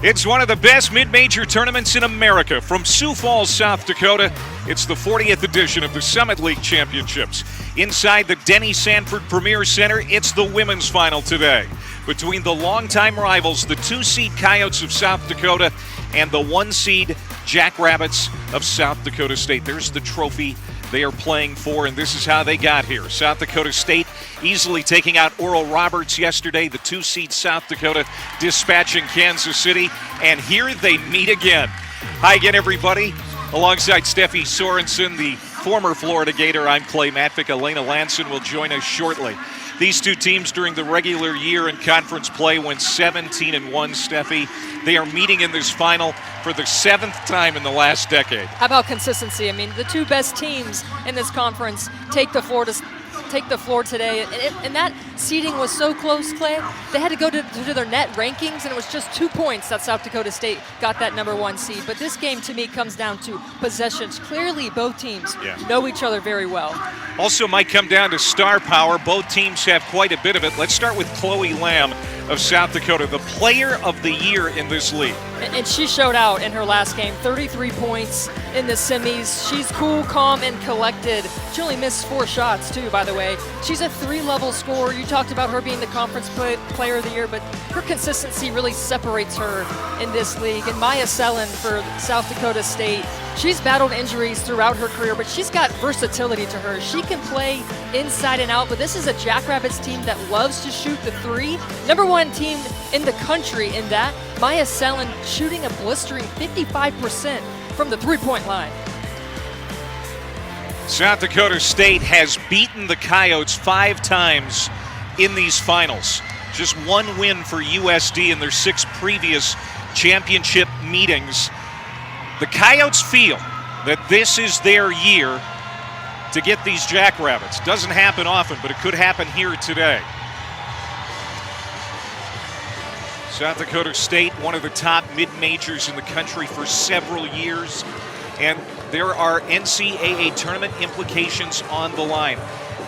It's one of the best mid-major tournaments in America. From Sioux Falls, South Dakota, it's the 40th edition of the Summit League Championships. Inside the Denny Sanford Premier Center, it's the women's final today. Between the longtime rivals, the 2-seed Coyotes of South Dakota and the 1-seed Jackrabbits of South Dakota State. There's the trophy they are playing for, and this is how they got here. South Dakota State easily taking out Oral Roberts yesterday, the 2-seed South Dakota dispatching Kansas City, and here they meet again. Hi again, everybody. Alongside Steffi Sorensen, the former Florida Gator, I'm Clay Matvick. Elena Lanson will join us shortly. These two teams during the regular year in conference play went 17-1, Steffi. They are meeting in this final for the 7th time in the last decade. How about consistency? I mean, the two best teams in this conference take the floor today, and that seeding was so close, Clay. They had to go to their net rankings, and it was just 2 points that South Dakota State got that #1 seed. But this game, to me, comes down to possessions. Clearly, both teams know each other very well. Also might come down to star power. Both teams have quite a bit of it. Let's start with Chloe Lamb of South Dakota, the player of the year in this league. And she showed out in her last game, 33 points in the semis. She's cool, calm, and collected. She only missed 4 shots, too, by the way. She's a 3-level scorer. You talked about her being the conference player of the year, but her consistency really separates her in this league. And Maya Sellen for South Dakota State, she's battled injuries throughout her career, but she's got versatility to her. She can play inside and out, but this is a Jackrabbits team that loves to shoot the 3. #1 team in the country in that. Maya Sellen shooting a blistering 55% from the 3-point line. South Dakota State has beaten the Coyotes 5 times in these finals. Just 1 win for USD in their 6 previous championship meetings. The Coyotes feel that this is their year to get these Jackrabbits. Doesn't happen often, but it could happen here today. South Dakota State, one of the top mid-majors in the country for several years, and there are NCAA tournament implications on the line.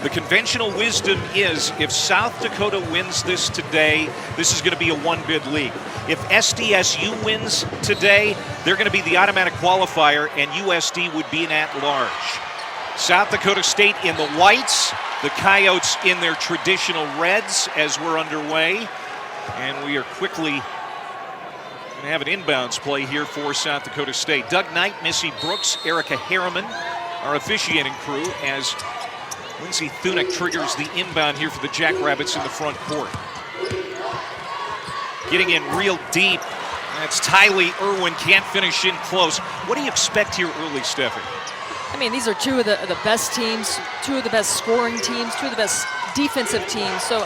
The conventional wisdom is if South Dakota wins this today, this is going to be a 1-bid league. If SDSU wins today, they're going to be the automatic qualifier, and USD would be an at-large. South Dakota State in the whites, the Coyotes in their traditional reds as we're underway. And we are quickly going to have an inbounds play here for South Dakota State. Doug Knight, Missy Brooks, Erica Harriman, our officiating crew, as Lindsey Thunick triggers the inbound here for the Jackrabbits in the front court. Getting in real deep. That's Tylee Irwin, can't finish in close. What do you expect here early, Steffi? I mean, these are two of the best teams, 2 of the best scoring teams, 2 of the best defensive teams. So,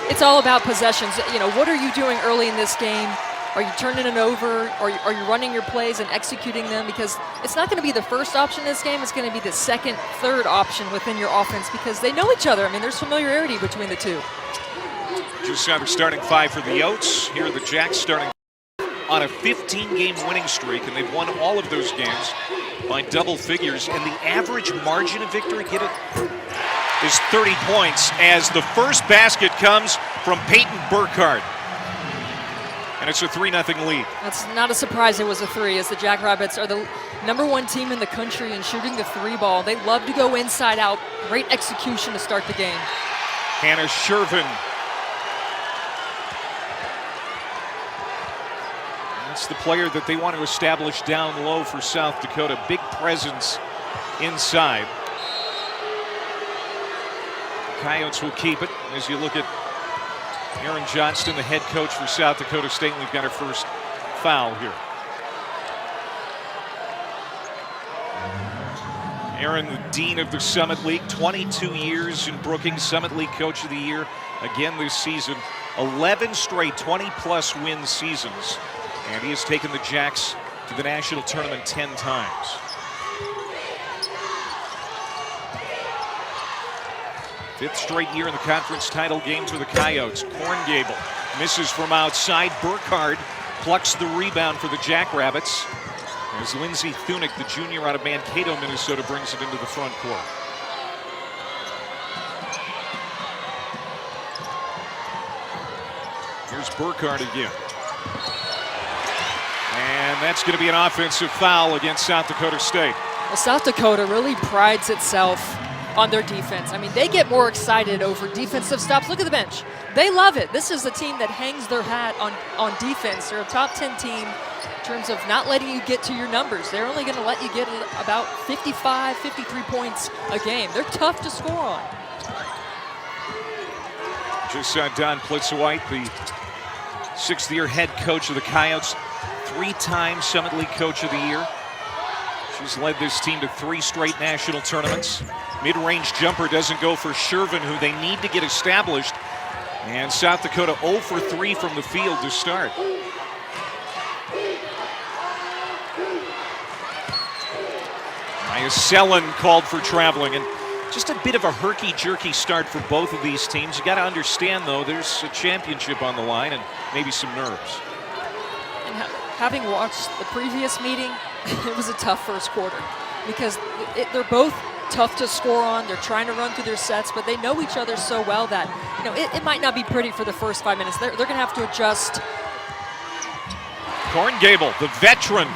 it's all about possessions. What are you doing early in this game? Are you turning it over? Are you running your plays and executing them? Because it's not going to be the first option in this game. It's going to be the second, third option within your offense because they know each other. I mean, there's familiarity between the two. Just got our starting 5 for the Oats. Here are the Jacks starting on a 15-game winning streak, and they've won all of those games by double figures. And the average margin of victory, get it, is 30 points as the first basket comes from Peyton Burkhardt. And it's a 3-0 lead. That's not a surprise it was a 3, as the Jackrabbits are the #1 team in the country in shooting the 3 ball. They love to go inside out. Great execution to start the game. Hannah Shervin. That's the player that they want to establish down low for South Dakota. Big presence inside. Coyotes will keep it as you look at Aaron Johnston, the head coach for South Dakota State. We've got our first foul here. Aaron, the dean of the Summit League, 22 years in Brookings, Summit League Coach of the Year again this season. 11 straight 20-plus win seasons, and he has taken the Jacks to the national tournament 10 times. Fifth straight year in the conference title game for the Coyotes. Korngable misses from outside. Burkhardt plucks the rebound for the Jackrabbits as Lindsey Thunick, the junior out of Mankato, Minnesota, brings it into the front court. Here's Burkhardt again. And that's going to be an offensive foul against South Dakota State. Well, South Dakota really prides itself on their defense. I mean, they get more excited over defensive stops. Look at the bench. They love it. This is a team that hangs their hat on defense. They're a top 10 team in terms of not letting you get to your numbers. They're only going to let you get about 55, 53 points a game. They're tough to score on. Just saw Don Plitzwhite, the sixth-year head coach of the Coyotes, three-time Summit League Coach of the Year. She's led this team to 3 straight national tournaments. Mid-range jumper doesn't go for Shervin, who they need to get established. And South Dakota 0 for 3 from the field to start. Maya Sellen called for traveling, and just a bit of a herky-jerky start for both of these teams. You got to understand, though, there's a championship on the line and maybe some nerves. And having watched the previous meeting, it was a tough first quarter because they're both tough to score on. They're trying to run through their sets, but they know each other so well that it might not be pretty for the first 5 minutes. They're going to have to adjust. Corn Gable, the veteran.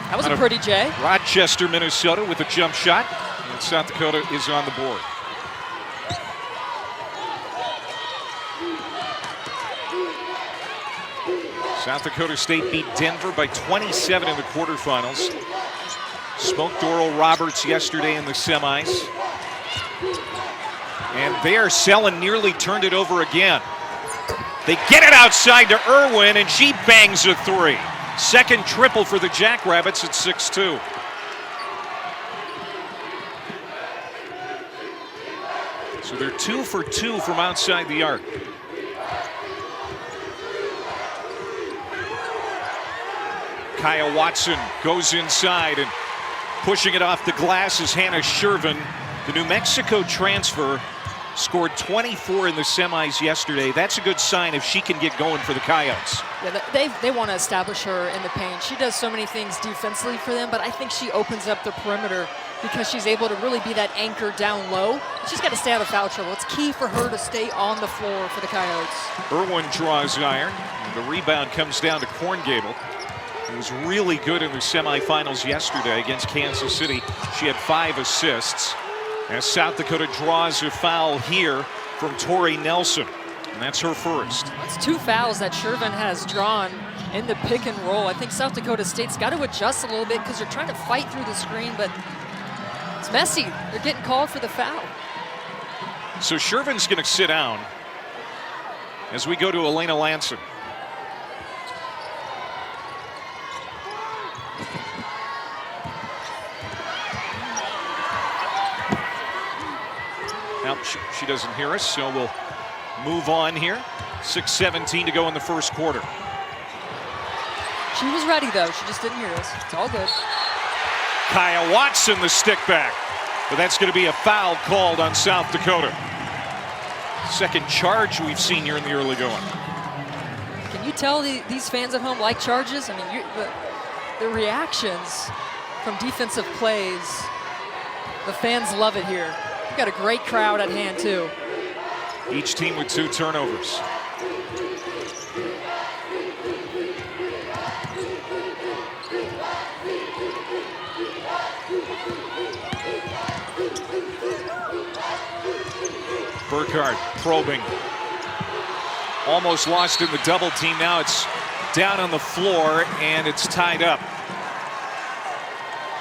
That was a pretty Jay. Rochester, Minnesota, with a jump shot. And South Dakota is on the board. South Dakota State beat Denver by 27 in the quarterfinals. Smoked Oral Roberts yesterday in the semis. And there, Sellen nearly turned it over again. They get it outside to Irwin, and she bangs a 3. Second triple for the Jackrabbits at 6-2. So they're 2 for 2 from outside the arc. Kaya Watson goes inside, and pushing it off the glass is Hannah Shervin. The New Mexico transfer scored 24 in the semis yesterday. That's a good sign if she can get going for the Coyotes. Yeah, they want to establish her in the paint. She does so many things defensively for them, but I think she opens up the perimeter because she's able to really be that anchor down low. She's got to stay out of foul trouble. It's key for her to stay on the floor for the Coyotes. Irwin draws iron, and the rebound comes down to Corn Gable. He was really good in the semifinals yesterday against Kansas City. She had 5 assists. As South Dakota draws a foul here from Tori Nelson, and that's her first. That's 2 fouls that Shervin has drawn in the pick and roll. I think South Dakota State's got to adjust a little bit because they're trying to fight through the screen, but it's messy. They're getting called for the foul. So Shervin's going to sit down as we go to Elena Lanson. Now, she doesn't hear us, so we'll move on here. 6:17 to go in the first quarter. She was ready, though. She just didn't hear us. It's all good. Kaya Watson, the stick back. But that's going to be a foul called on South Dakota. Second charge we've seen here in the early going. Can you tell these fans at home like charges? I mean, the reactions from defensive plays, the fans love it here. We've got a great crowd at hand, too. Each team with 2 turnovers. Burkhardt probing. Almost lost in the double team. Now it's down on the floor, and it's tied up.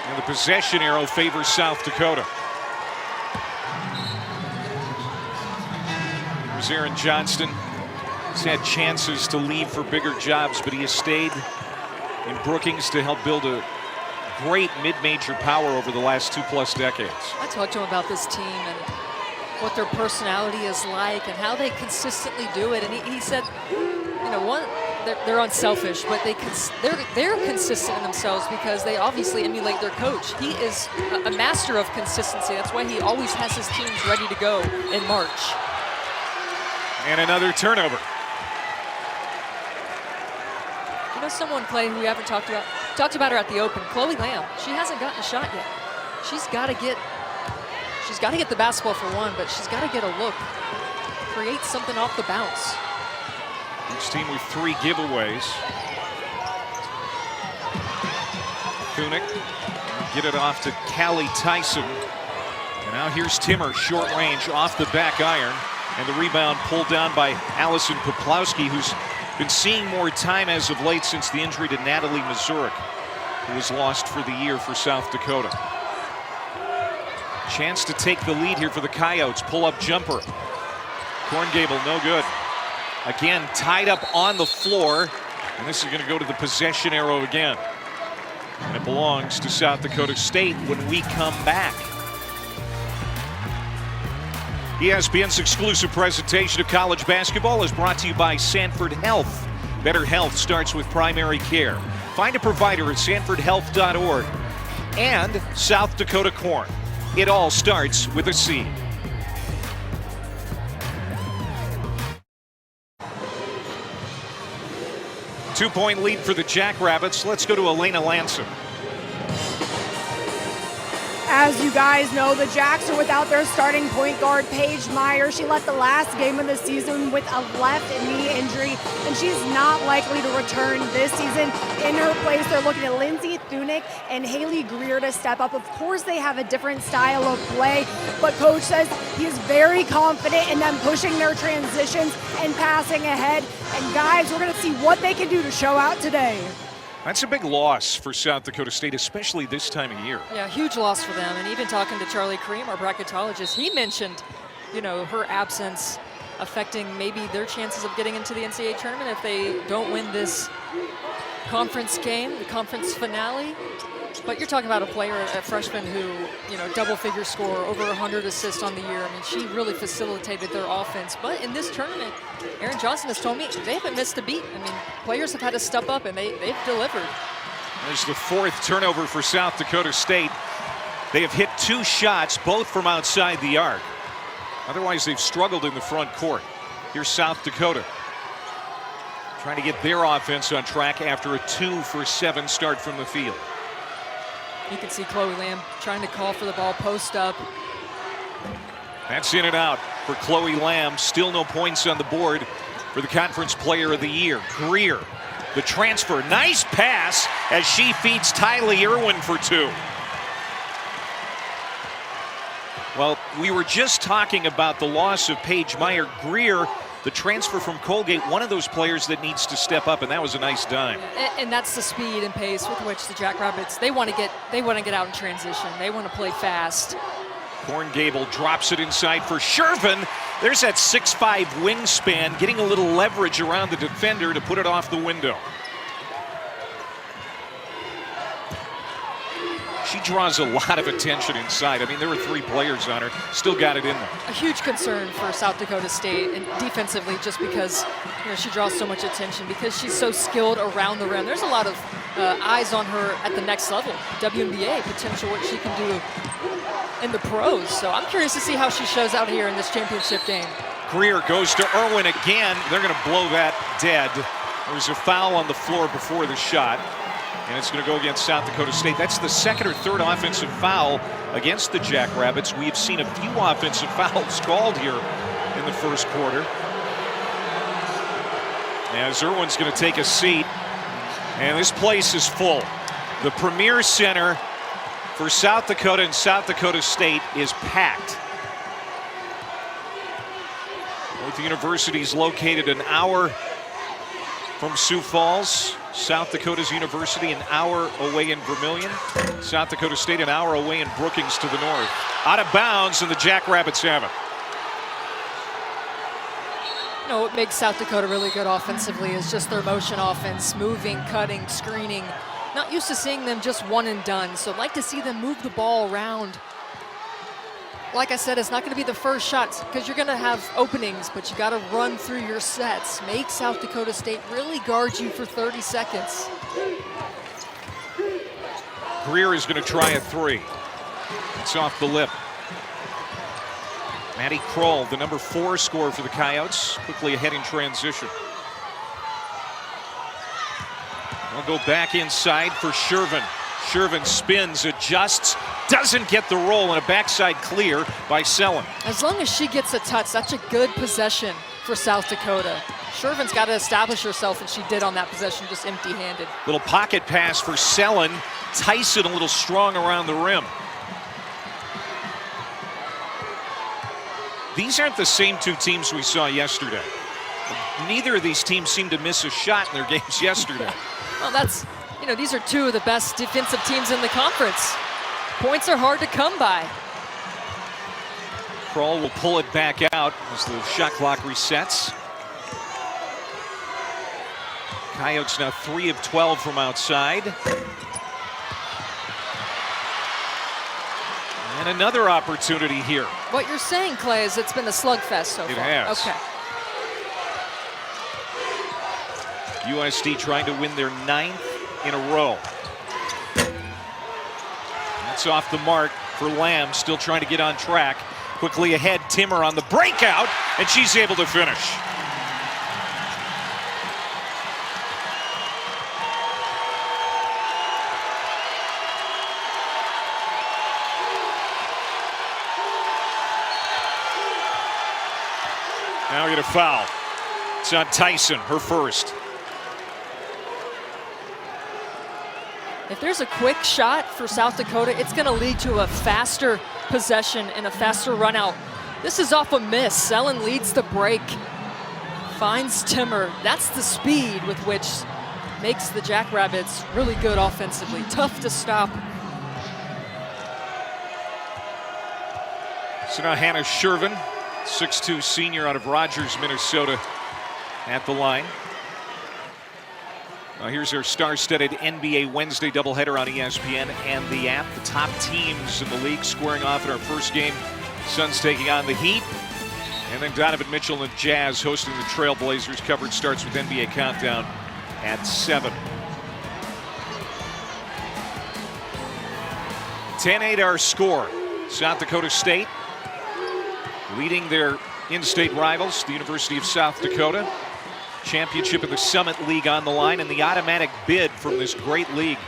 And the possession arrow favors South Dakota. Here's Aaron Johnston. He's had chances to leave for bigger jobs, but he has stayed in Brookings to help build a great mid-major power over the last 2+ decades. I talked to him about this team and what their personality is like and how they consistently do it. And he said, you know, they're unselfish, but they're consistent in themselves because they obviously emulate their coach. He is a master of consistency. That's why he always has his teams ready to go in March. And another turnover. You know someone, Clay, who we haven't talked about her at the Open, Chloe Lamb. She hasn't gotten a shot yet. She's got to get the basketball for one, but she's got to get a look, create something off the bounce. Each team with 3 giveaways. Thunick. Get it off to Callie Tyson. And now here's Timmer, short range, off the back iron. And the rebound pulled down by Allison Poplawski, who's been seeing more time as of late since the injury to Natalie Mazurek, who was lost for the year for South Dakota. Chance to take the lead here for the Coyotes. Pull-up jumper. Korngable, no good. Again, tied up on the floor. And this is going to go to the possession arrow again. And it belongs to South Dakota State when we come back. ESPN's exclusive presentation of college basketball is brought to you by Sanford Health. Better health starts with primary care. Find a provider at sanfordhealth.org. And South Dakota Corn. It all starts with a C. Two-point lead for the Jackrabbits. Let's go to Elena Lanson. As you guys know, the Jacks are without their starting point guard, Paige Meyer. She left the last game of the season with a left knee injury, and she's not likely to return this season. In her place, they're looking at Lindsay Thunick and Haley Greer to step up. Of course, they have a different style of play, but Coach says he is very confident in them pushing their transitions and passing ahead. And guys, we're going to see what they can do to show out today. That's a big loss for South Dakota State, especially this time of year. Yeah, huge loss for them. And even talking to Charlie Cream, our bracketologist, he mentioned, you know, her absence affecting maybe their chances of getting into the NCAA tournament if they don't win this conference game, the conference finale. But you're talking about a player, a freshman who, you know, double-figure score, over 100 assists on the year. I mean, she really facilitated their offense. But in this tournament, Aaron Johnson has told me they haven't missed a beat. I mean, players have had to step up, and they've delivered. There's the fourth turnover for South Dakota State. They have hit 2 shots, both from outside the arc. Otherwise, they've struggled in the front court. Here's South Dakota, trying to get their offense on track after a 2-for-7 start from the field. You can see Chloe Lamb trying to call for the ball post up. That's in and out for Chloe Lamb. Still no points on the board for the Conference Player of the Year. Greer, the transfer. Nice pass as she feeds Tylee Irwin for 2. Well, we were just talking about the loss of Paige Meyer. Greer, the transfer from Colgate, one of those players that needs to step up, and that was a nice dime. And that's the speed and pace with which the Jackrabbits, they want to get out in transition. They want to play fast. Korngable drops it inside for Shervin. There's that 6'5" wingspan, getting a little leverage around the defender to put it off the window. She draws a lot of attention inside. I mean, there were 3 players on her, still got it in there. A huge concern for South Dakota State, and defensively, just because, you know, she draws so much attention, because she's so skilled around the rim. There's a lot of eyes on her at the next level, WNBA potential, what she can do in the pros. So I'm curious to see how she shows out here in this championship game. Greer goes to Irwin again. They're going to blow that dead. There was a foul on the floor before the shot. And it's going to go against South Dakota State. That's the 2nd or 3rd offensive foul against the Jackrabbits. We've seen a few offensive fouls called here in the first quarter. As Irwin's going to take a seat. And this place is full. The Premier Center for South Dakota and South Dakota State is packed. Both universities located an hour from Sioux Falls. South Dakota's University an hour away in Vermilion. South Dakota State an hour away in Brookings to the north. Out of bounds, and the Jackrabbits have it. You know, what makes South Dakota really good offensively is just their motion offense, moving, cutting, screening. Not used to seeing them just one and done, so I'd like to see them move the ball around. Like I said, it's not going to be the first shot because you're going to have openings, but you got to run through your sets. Make South Dakota State really guard you for 30 seconds. Greer is going to try a 3. It's off the lip. Maddie Kroll, the number 4 scorer for the Coyotes, quickly ahead in transition. We'll go back inside for Shervin. Shervin spins, adjusts, doesn't get the roll, and a backside clear by Sellen. As long as she gets a touch, that's a good possession for South Dakota. Shervin's got to establish herself, and she did on that possession, just empty-handed. Little pocket pass for Sellen. Tyson a little strong around the rim. These aren't the same two teams we saw yesterday. Neither of these teams seemed to miss a shot in their games yesterday. Well, that's, you know, these are two of the best defensive teams in the conference. Points are hard to come by. Kroll will pull it back out as the shot clock resets. Coyotes now 3 of 12 from outside. And another opportunity here. What you're saying, Clay, is it's been a slugfest so far. It has. Okay. USD trying to win their 9th in a row. That's off the mark for Lamb, still trying to get on track. Quickly ahead, Timmer on the breakout, and she's able to finish. Now we get a foul. It's on Tyson, her first. If there's a quick shot for South Dakota, it's going to lead to a faster possession and a faster run out. This is off a miss. Sellen leads the break, finds Timmer. That's the speed with which makes the Jackrabbits really good offensively. Tough to stop. So now Hannah Shervin, 6'2" senior out of Rogers, Minnesota, at the line. Now here's our star-studded NBA Wednesday doubleheader on ESPN and the app. The top teams in the league squaring off in our first game. Suns taking on the Heat. And then Donovan Mitchell and the Jazz hosting the Trailblazers. Coverage starts with NBA Countdown at 7. 10-8 our score. South Dakota State leading their in-state rivals, the University of South Dakota. Championship of the Summit League on the line and the automatic bid from this great league.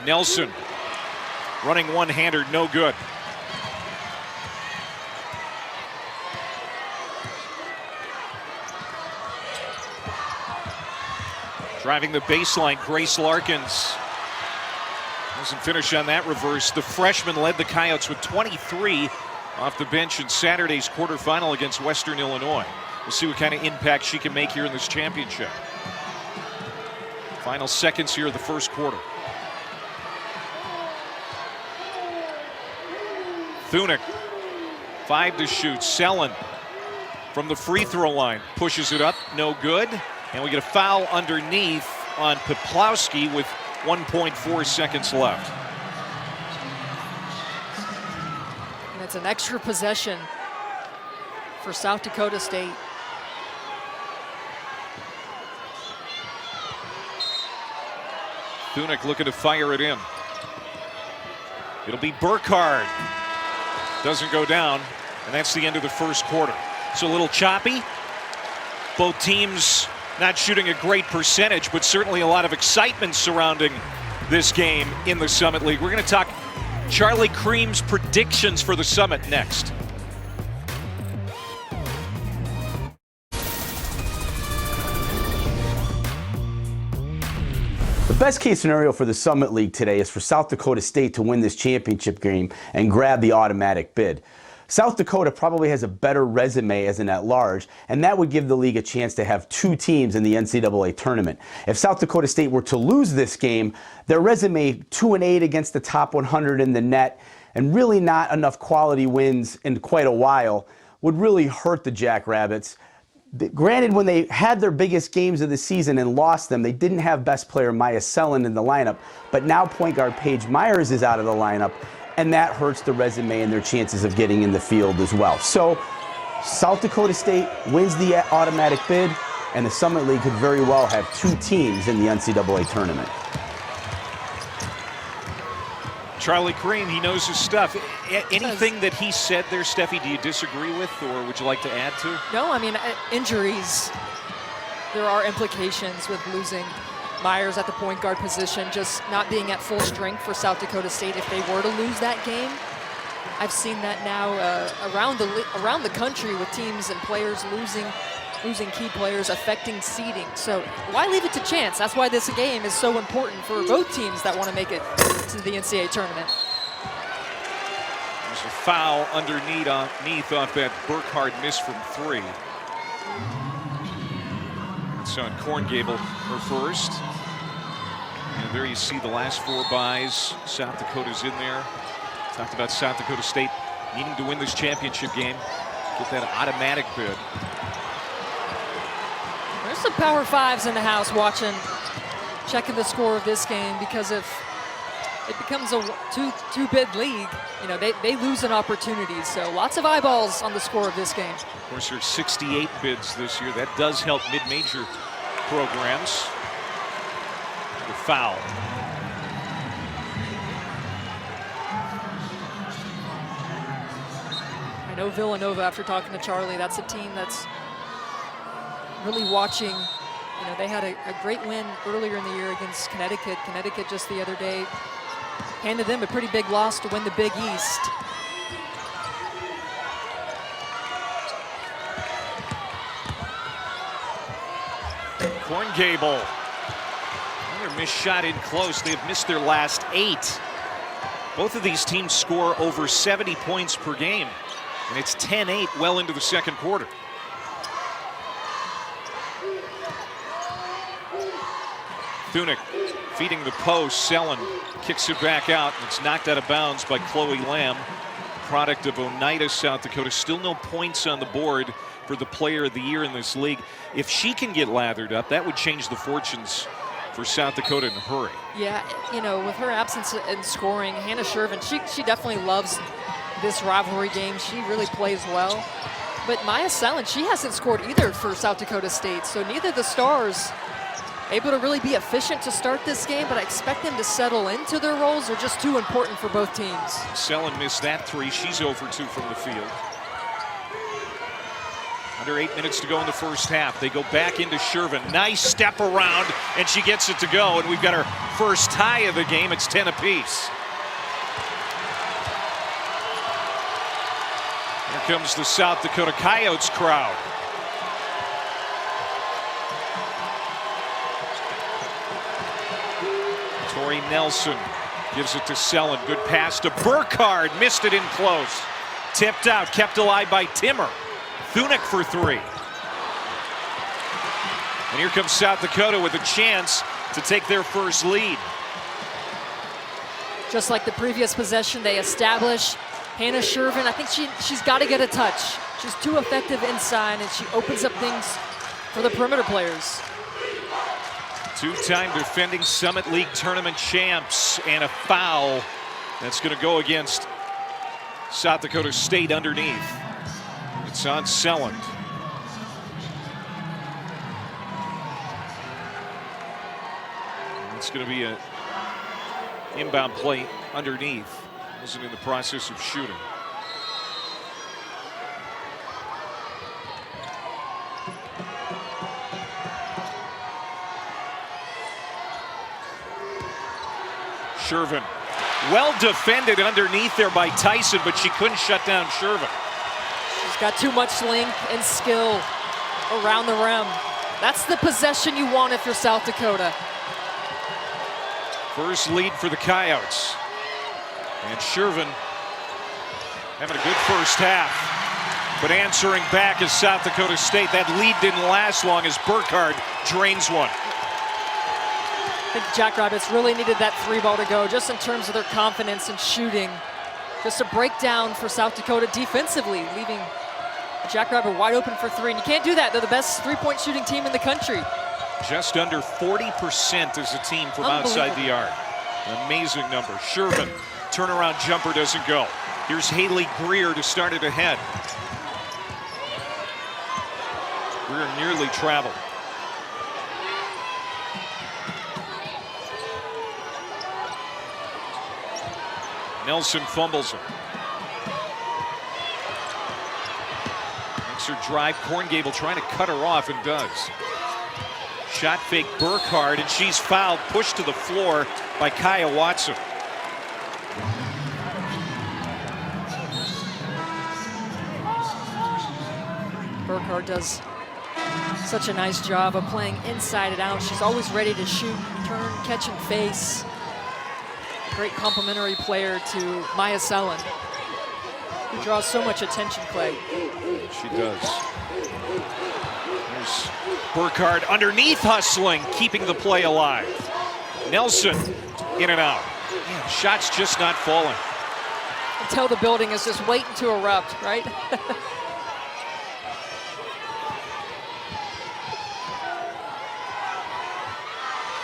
Nelson running one-hander, no good. Driving the baseline, Grace Larkins. Doesn't finish on that reverse. The freshman led the Coyotes with 23 off the bench in Saturday's quarterfinal against Western Illinois. We'll see what kind of impact she can make here in this championship. Final seconds here of the first quarter. Thunick, 5 to shoot. Sellen from the free throw line pushes it up, no good. And we get a foul underneath on Poplawski with 1.4 seconds left. And it's an extra possession for South Dakota State. Thunick looking to fire it in. It'll be Burkhardt. Doesn't go down, and that's the end of the first quarter. So a little choppy. Both teams not shooting a great percentage, but certainly a lot of excitement surrounding this game in the Summit League. We're going to talk Charlie Cream's predictions for the Summit next. The best case scenario for the Summit League today is for South Dakota State to win this championship game and grab the automatic bid. South Dakota probably has a better resume as an at-large, and that would give the league a chance to have 2 teams in the NCAA tournament. If South Dakota State were to lose this game, their resume 2-8 against the top 100 in the net, and really not enough quality wins in quite a while, would really hurt the Jackrabbits. Granted, when they had their biggest games of the season and lost them, they didn't have best player Maya Sellen in the lineup, but now point guard Paige Myers is out of the lineup, and that hurts the resume and their chances of getting in the field as well. So South Dakota State wins the automatic bid, and the Summit League could very well have 2 teams in the NCAA tournament. Charlie Cream, he knows his stuff. Anything that he said there, Steffi, do you disagree with, or would you like to add to? No, I mean, injuries. There are implications with losing Myers at the point guard position, just not being at full strength for South Dakota State if they were to lose that game. I've seen that now around the country with teams and players losing losing key players, affecting seeding. So why leave it to chance? That's why this game is so important for both teams that want to make it to the NCAA tournament. There's a foul underneath off that Burkhardt miss from 3. It's on Korngable, her first. And there you see the last 4 buys. South Dakota's in there. Talked about South Dakota State needing to win this championship game. Get that automatic bid. There's some Power 5s in the house watching, checking the score of this game, because if it becomes a two-bid league, you know, they lose an opportunity. So lots of eyeballs on the score of this game. Of course, there's 68 bids this year. That does help mid-major programs. The foul. I know Villanova, after talking to Charlie, that's a team that's really watching. You know, they had a great win earlier in the year against Connecticut. Connecticut just the other day handed them a pretty big loss to win the Big East. Korngable. Another missed shot in close. They've missed their last 8. Both of these teams score over 70 points per game. And it's 10-8 well into the second quarter. Thunick feeding the post. Selin kicks it back out. It's knocked out of bounds by Chloe Lamb, product of Oneida, South Dakota. Still no points on the board for the player of the year in this league. If she can get lathered up, that would change the fortunes for South Dakota in a hurry. Yeah, you know, with her absence in scoring, Hannah Shervin, she definitely loves this rivalry game. She really plays well. But Maya Selin, she hasn't scored either for South Dakota State. So neither of the stars able to really be efficient to start this game, but I expect them to settle into their roles. They're just too important for both teams. Selin missed that 3. She's 0 for 2 from the field. Under 8 minutes to go in the first half. They go back into Shervin. Nice step around, and she gets it to go. And we've got our first tie of the game. It's 10 apiece. Here comes the South Dakota Coyotes crowd. Tori Nelson gives it to Selin. Good pass to Burkhardt. Missed it in close. Tipped out, kept alive by Timmer. Thunick for 3. And here comes South Dakota with a chance to take their first lead. Just like the previous possession, they establish Hannah Shervin. I think she's got to get a touch. She's too effective inside, and she opens up things for the perimeter players. 2-time defending Summit League tournament champs, and a foul that's going to go against South Dakota State underneath. It's on Selin. It's going to be an inbound play underneath. Wasn't in the process of shooting. Shervin, well defended underneath there by Tyson, but she couldn't shut down Shervin. She's got too much length and skill around the rim. That's the possession you want if you're South Dakota. First lead for the Coyotes. And Shervin having a good first half, but answering back is South Dakota State. That lead didn't last long as Burkhardt drains one. I think Jackrabbits really needed that 3-ball to go, just in terms of their confidence in shooting. Just a breakdown for South Dakota defensively, leaving Jackrabbit wide open for 3. And you can't do that. They're the best 3-point shooting team in the country. Just under 40% as a team from outside the arc. An amazing number. Shervin, turnaround jumper doesn't go. Here's Haley Greer to start it ahead. Greer nearly traveled. Nelson fumbles it. Makes her drive. Korngable trying to cut her off and does. Shot fake Burkhardt, and she's fouled, pushed to the floor by Kaya Watson. Burkhardt does Such a nice job of playing inside and out. She's always ready to shoot, turn, catch, and face. Great complementary player to Maya Sellen, who draws so much attention, Clay. She does. There's Burkhardt underneath hustling, keeping the play alive. Nelson in and out. Man, shots just not falling. Until the building is just waiting to erupt, right?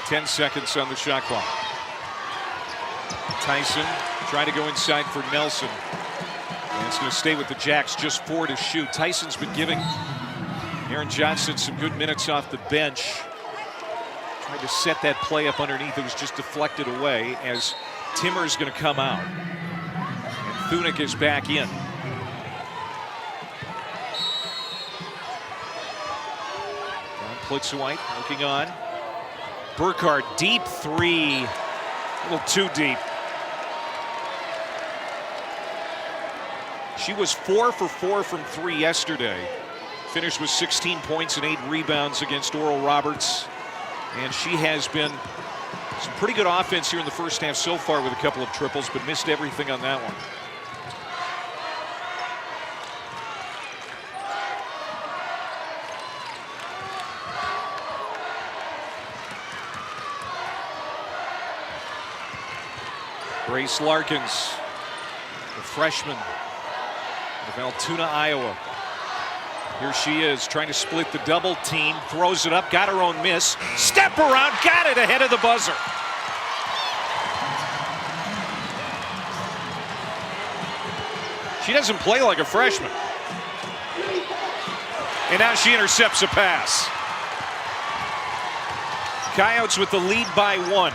Ten seconds on the shot clock. Tyson trying to go inside for Nelson. And it's going to stay with the Jacks, just 4 to shoot. Tyson's been giving Aaron Johnson some good minutes off the bench. Tried to set that play up underneath. It was just deflected away as Timmer's going to come out. And Thunick is back in. Plitzwhite looking on. Burkhardt, deep three. A little too deep. She was 4 for 4 from 3 yesterday. Finished with 16 points and 8 rebounds against Oral Roberts. And she has been some pretty good offense here in the first half so far with a couple of triples, but missed everything on that one. Grace Larkins, the freshman of Altoona, Iowa. Here she is trying to split the double team, throws it up, got her own miss, step around, got it ahead of the buzzer. She doesn't play like a freshman. And now she intercepts a pass. Coyotes with the lead by 1.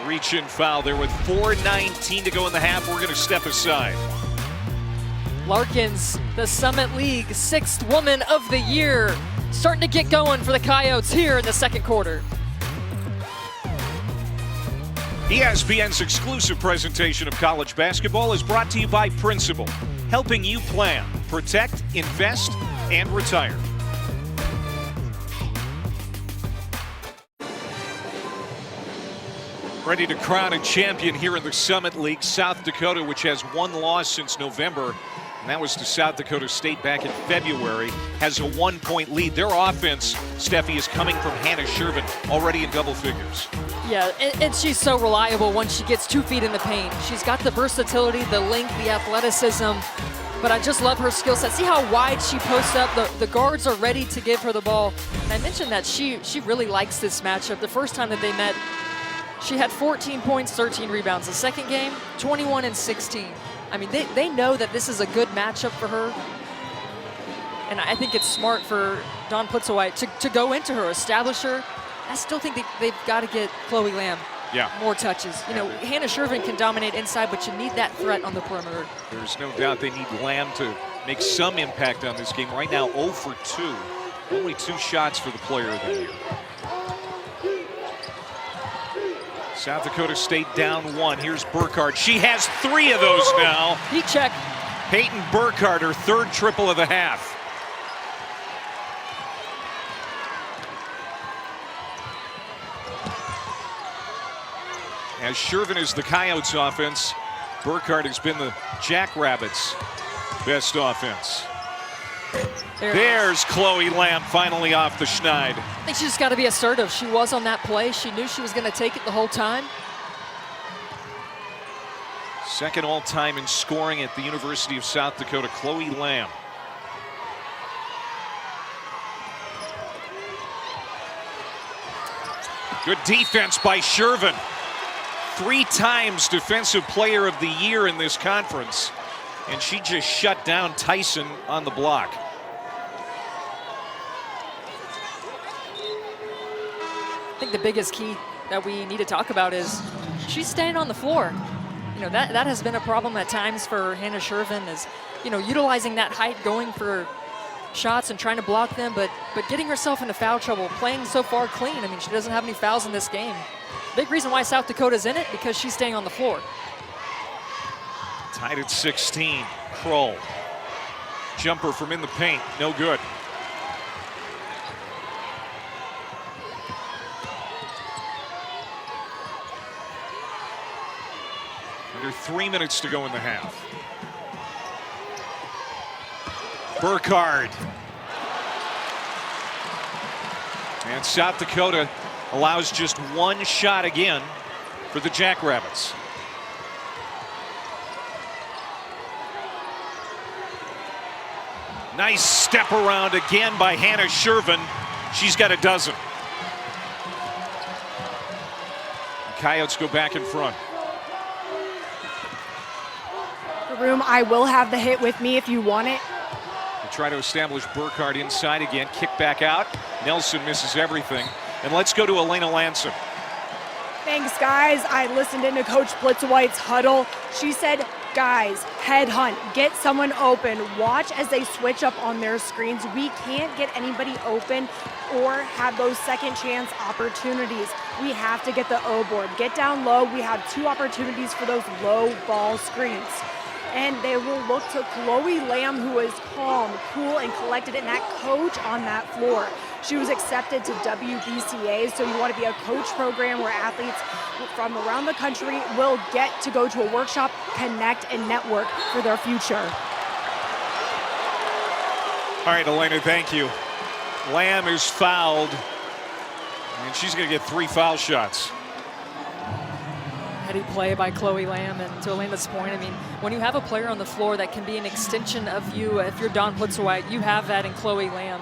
Reach-in foul there with 4:19 to go in the half. We're going to step aside. Larkins, the Summit League 6th Woman of the Year, starting to get going for the Coyotes here in the second quarter. ESPN's exclusive presentation of college basketball is brought to you by Principal, helping you plan, protect, invest, and retire. Ready to crown a champion here in the Summit League. South Dakota, which has 1 loss since November, and that was to South Dakota State back in February, has a 1-point lead. Their offense, Steffi, is coming from Hannah Shervin, already in double figures. Yeah, and she's so reliable once she gets 2 feet in the paint. She's got the versatility, the length, the athleticism, but I just love her skill set. See how wide she posts up. The guards are ready to give her the ball. And I mentioned that she really likes this matchup. The first time that they met, she had 14 points, 13 rebounds. The second game, 21 and 16. I mean, they know that this is a good matchup for her. And I think it's smart for Dawn Plitzwhite to go into her, establish her. I still think they've got to get Chloe Lamb more touches. You know, Hannah Shervin can dominate inside, but you need that threat on the perimeter. There's no doubt they need Lamb to make some impact on this game. Right now, 0 for 2. Only 2 shots for the player of the year. South Dakota State down 1. Here's Burkhardt. She has 3 of those now. Heat check. Peyton Burkhardt, her 3rd triple of the half. As Shervin is the Coyotes' offense, Burkhardt has been the Jackrabbits' best offense. There's Chloe Lamb finally off the schneid. I think she just got to be assertive. She was on that play. She knew she was going to take it the whole time. 2nd all-time in scoring at the University of South Dakota, Chloe Lamb. Good defense by Shervin. 3 times Defensive Player of the Year in this conference. And she just shut down Tyson on the block. I think the biggest key that we need to talk about is she's staying on the floor. You know, that has been a problem at times for Hannah Shervin, is, you know, utilizing that height, going for shots and trying to block them, but getting herself into foul trouble, playing so far clean. I mean, she doesn't have any fouls in this game. Big reason why South Dakota's in it, because she's staying on the floor. Tied at 16. Kroll. Jumper from in the paint, no good. Under 3 minutes to go in the half. Burkhardt. And South Dakota allows just one shot again for the Jackrabbits. Nice step around again by Hannah Shervin. She's got a dozen. The Coyotes go back in front. The room, I will have the hit with me if you want it. They try to establish Burkhardt inside again. Kick back out. Nelson misses everything. And let's go to Elena Lanson. Thanks, guys. I listened into Coach Blitzwhite's huddle. She said, guys, headhunt, get someone open. Watch as they switch up on their screens. We can't get anybody open or have those second chance opportunities. We have to get the O board. Get down low. We have 2 opportunities for those low ball screens. And they will look to Chloe Lamb, who is calm, cool, and collected, and that coach on that floor. She was accepted to WBCA, so you want to be a coach program where athletes from around the country will get to go to a workshop, connect, and network for their future. All right, Elena, thank you. Lamb is fouled, and she's going to get 3 foul shots. Heady play by Chloe Lamb, and to Elena's point, I mean, when you have a player on the floor that can be an extension of you, if you're Dawn Blitzwhite, you have that in Chloe Lamb.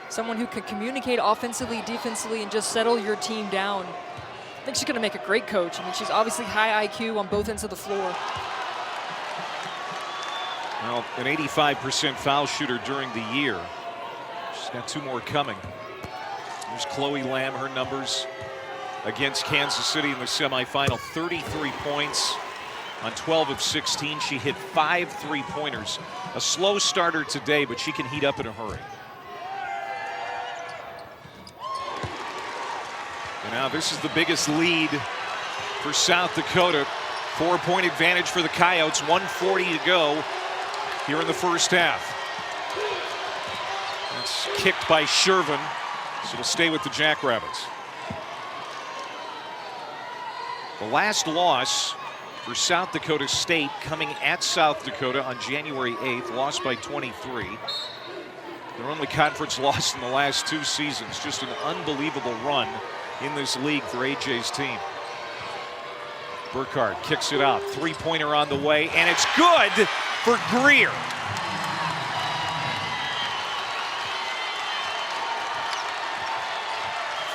Someone who can communicate offensively, defensively, and just settle your team down. I think she's going to make a great coach. I mean, she's obviously high IQ on both ends of the floor. Well, an 85% foul shooter during the year. She's got 2 more coming. There's Chloe Lamb, her numbers against Kansas City in the semifinal. 33 points on 12 of 16. She hit 5 3-pointers. A slow starter today, but she can heat up in a hurry. And now this is the biggest lead for South Dakota. 4-point advantage for the Coyotes. 1:40 to go here in the first half. That's kicked by Shervin, so it'll stay with the Jackrabbits. The last loss for South Dakota State coming at South Dakota on January 8th, lost by 23. Their only conference loss in the last 2 seasons. Just an unbelievable run in this league for AJ's team. Burkhardt kicks it out. 3-pointer on the way, and it's good for Greer.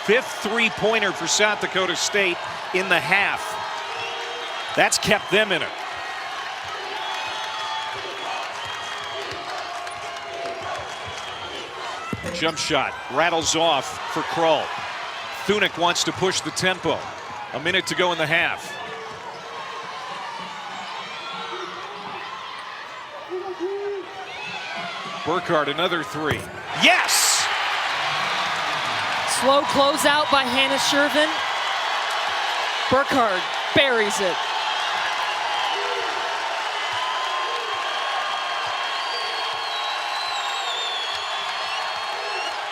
Fifth 3-pointer for South Dakota State in the half. That's kept them in it. Jump shot rattles off for Kroll. Thunick wants to push the tempo. A minute to go in the half. Burkhardt, another 3. Yes! Slow closeout by Hannah Shervin. Burkhardt buries it.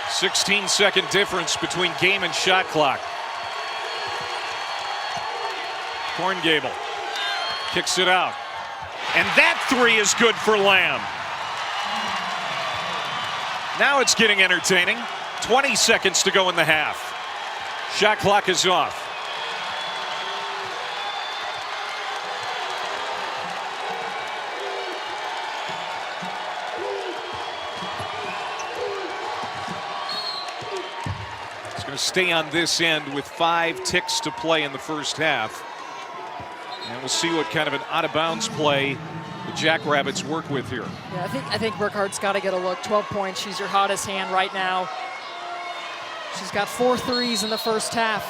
"16-second difference between game and shot clock." Korngable kicks it out. And that 3 is good for Lamb. Now it's getting entertaining. 20 seconds to go in the half. Shot clock is off. It's going to stay on this end with 5 ticks to play in the first half. And we'll see what kind of an out-of-bounds play the Jackrabbits work with here. Yeah, I think Burkhardt's got to get a look. 12 points. She's your hottest hand right now. She's got 4 threes in the first half.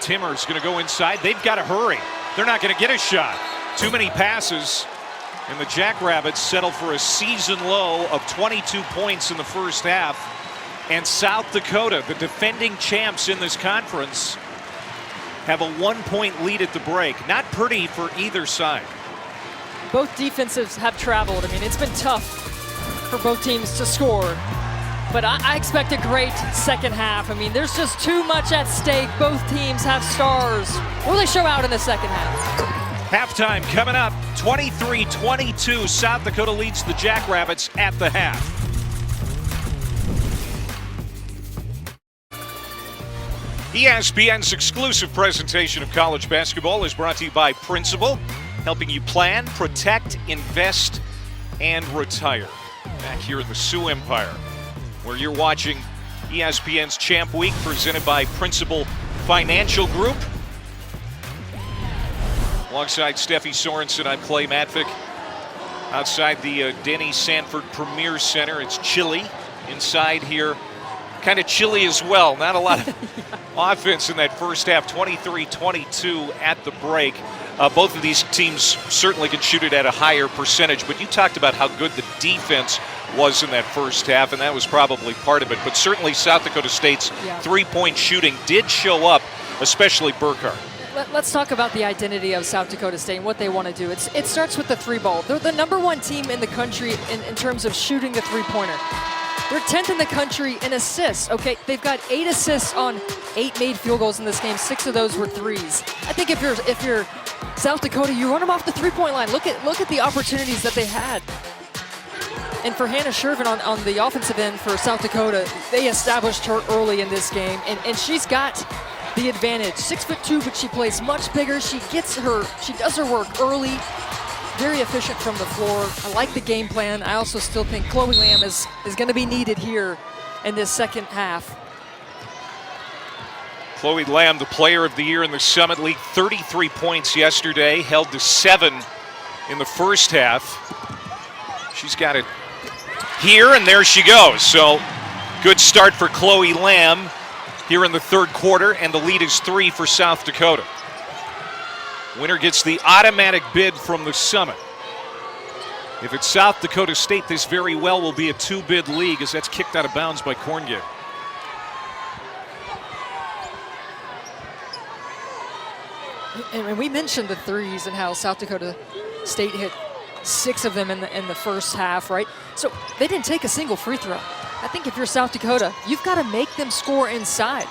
Timmer's going to go inside. They've got to hurry. They're not going to get a shot. Too many passes And the Jackrabbits settle for a season low of 22 points in the first half. And South Dakota, the defending champs in this conference, have a 1-point lead at the break. Not pretty for either side. Both defenses have traveled. I mean, it's been tough for both teams to score. But I expect a great second half. I mean, there's just too much at stake. Both teams have stars. Will they show out in the second half? Halftime coming up. 23-22. South Dakota leads the Jackrabbits at the half. ESPN's exclusive presentation of college basketball is brought to you by Principal, helping you plan, protect, invest, and retire. Back here in the Sioux Empire, where you're watching ESPN's Champ Week presented by Principal Financial Group. Alongside Steffi Sorensen, I'm Clay Matvick. Outside the Denny Sanford Premier Center, it's chilly. Inside here, kind of chilly as well. Not a lot of offense in that first half. 23-22 at the break. Both of these teams certainly can shoot it at a higher percentage, but you talked about how good the defense was in that first half, and that was probably part of it. But certainly South Dakota State's three-point shooting did show up, especially Burkhart. Let's talk about the identity of South Dakota State and what they want to do. It starts with the three ball. They're the #1 team in the country in terms of shooting the three-pointer. They're 10th in the country in assists. Okay, they've got 8 assists on 8 made field goals in this game. 6 of those were threes. I think if you're South Dakota, you run them off the three-point line. Look at the opportunities that they had. And for Hannah Shervin on the offensive end for South Dakota, they established her early in this game, and she's got the advantage. 6'2", but she plays much bigger. She does her work early. Very efficient from the floor. I like the game plan. I also still think Chloe Lamb is going to be needed here in this second half. Chloe Lamb, the player of the year in the Summit League, 33 points yesterday, held to 7 in the first half. She's got it here, and there she goes. So good start for Chloe Lamb here in the third quarter, and the lead is 3 for South Dakota. Winner gets the automatic bid from the Summit. If it's South Dakota State, this very well will be a 2-bid league, as that's kicked out of bounds by Corngate. And we mentioned the threes and how South Dakota State hit 6 of them in the first half, right? So they didn't take a single free throw. I think if you're South Dakota, you've got to make them score inside.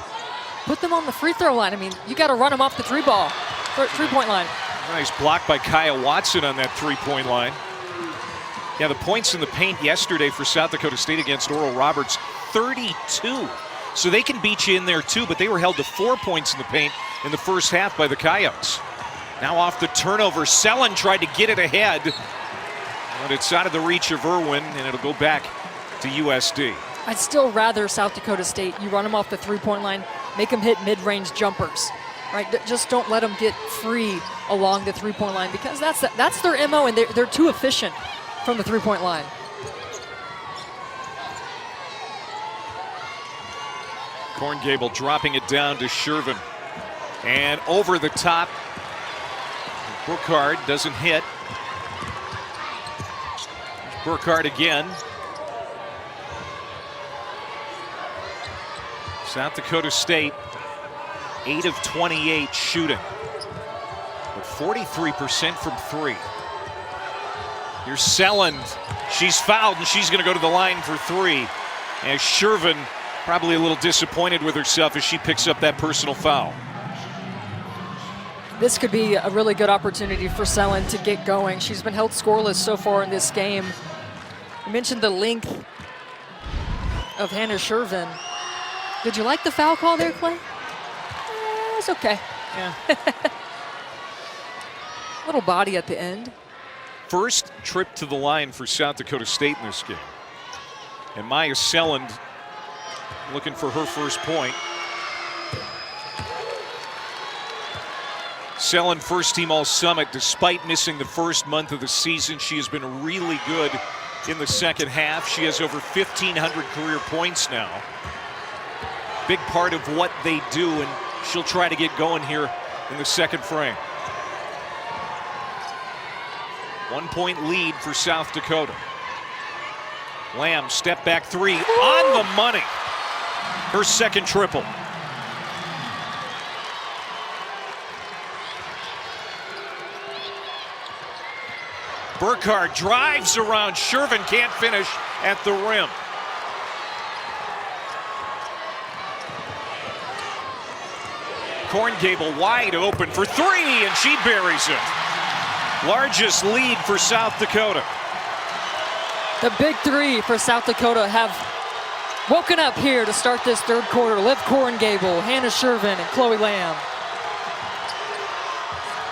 Put them on the free throw line. I mean, you got to run them off the three-point line. Nice block by Kaya Watson on that three-point line. Yeah, the points in the paint yesterday for South Dakota State against Oral Roberts, 32. So they can beat you in there too, but they were held to 4 points in the paint in the first half by the Coyotes. Now off the turnover, Sellen tried to get it ahead, but it's out of the reach of Irwin, and it'll go back to USD. I'd still rather South Dakota State, you run them off the three-point line, make them hit mid-range jumpers, right? Just don't let them get free along the three-point line, because that's their MO, and they're too efficient from the three-point line. Corngable dropping it down to Shervin. And over the top, Burkhart doesn't hit. Burkhart again. South Dakota State, 8 of 28 shooting, but 43% from 3. Here's Selland. She's fouled, and she's going to go to the line for 3. And Shervin probably a little disappointed with herself as she picks up that personal foul. This could be a really good opportunity for Selland to get going. She's been held scoreless so far in this game. You mentioned the length of Hannah Shervin. Did you like the foul call there, Clay? It's okay. Yeah. Little body at the end. First trip to the line for South Dakota State in this game. And Maya Selland looking for her first point. Selland, first team All-Summit, despite missing the first month of the season. She has been really good in the second half. She has over 1,500 career points now. Big part of what they do, and she'll try to get going here in the second frame. 1-point lead for South Dakota. Lamb, step back three, on the money. Her second triple. Burkhardt drives around Shervin, can't finish at the rim. Corngable wide open for three, and she buries it. Largest lead for South Dakota. The big three for South Dakota have woken up here to start this third quarter. Liv Corngable, Hannah Shervin, and Chloe Lamb.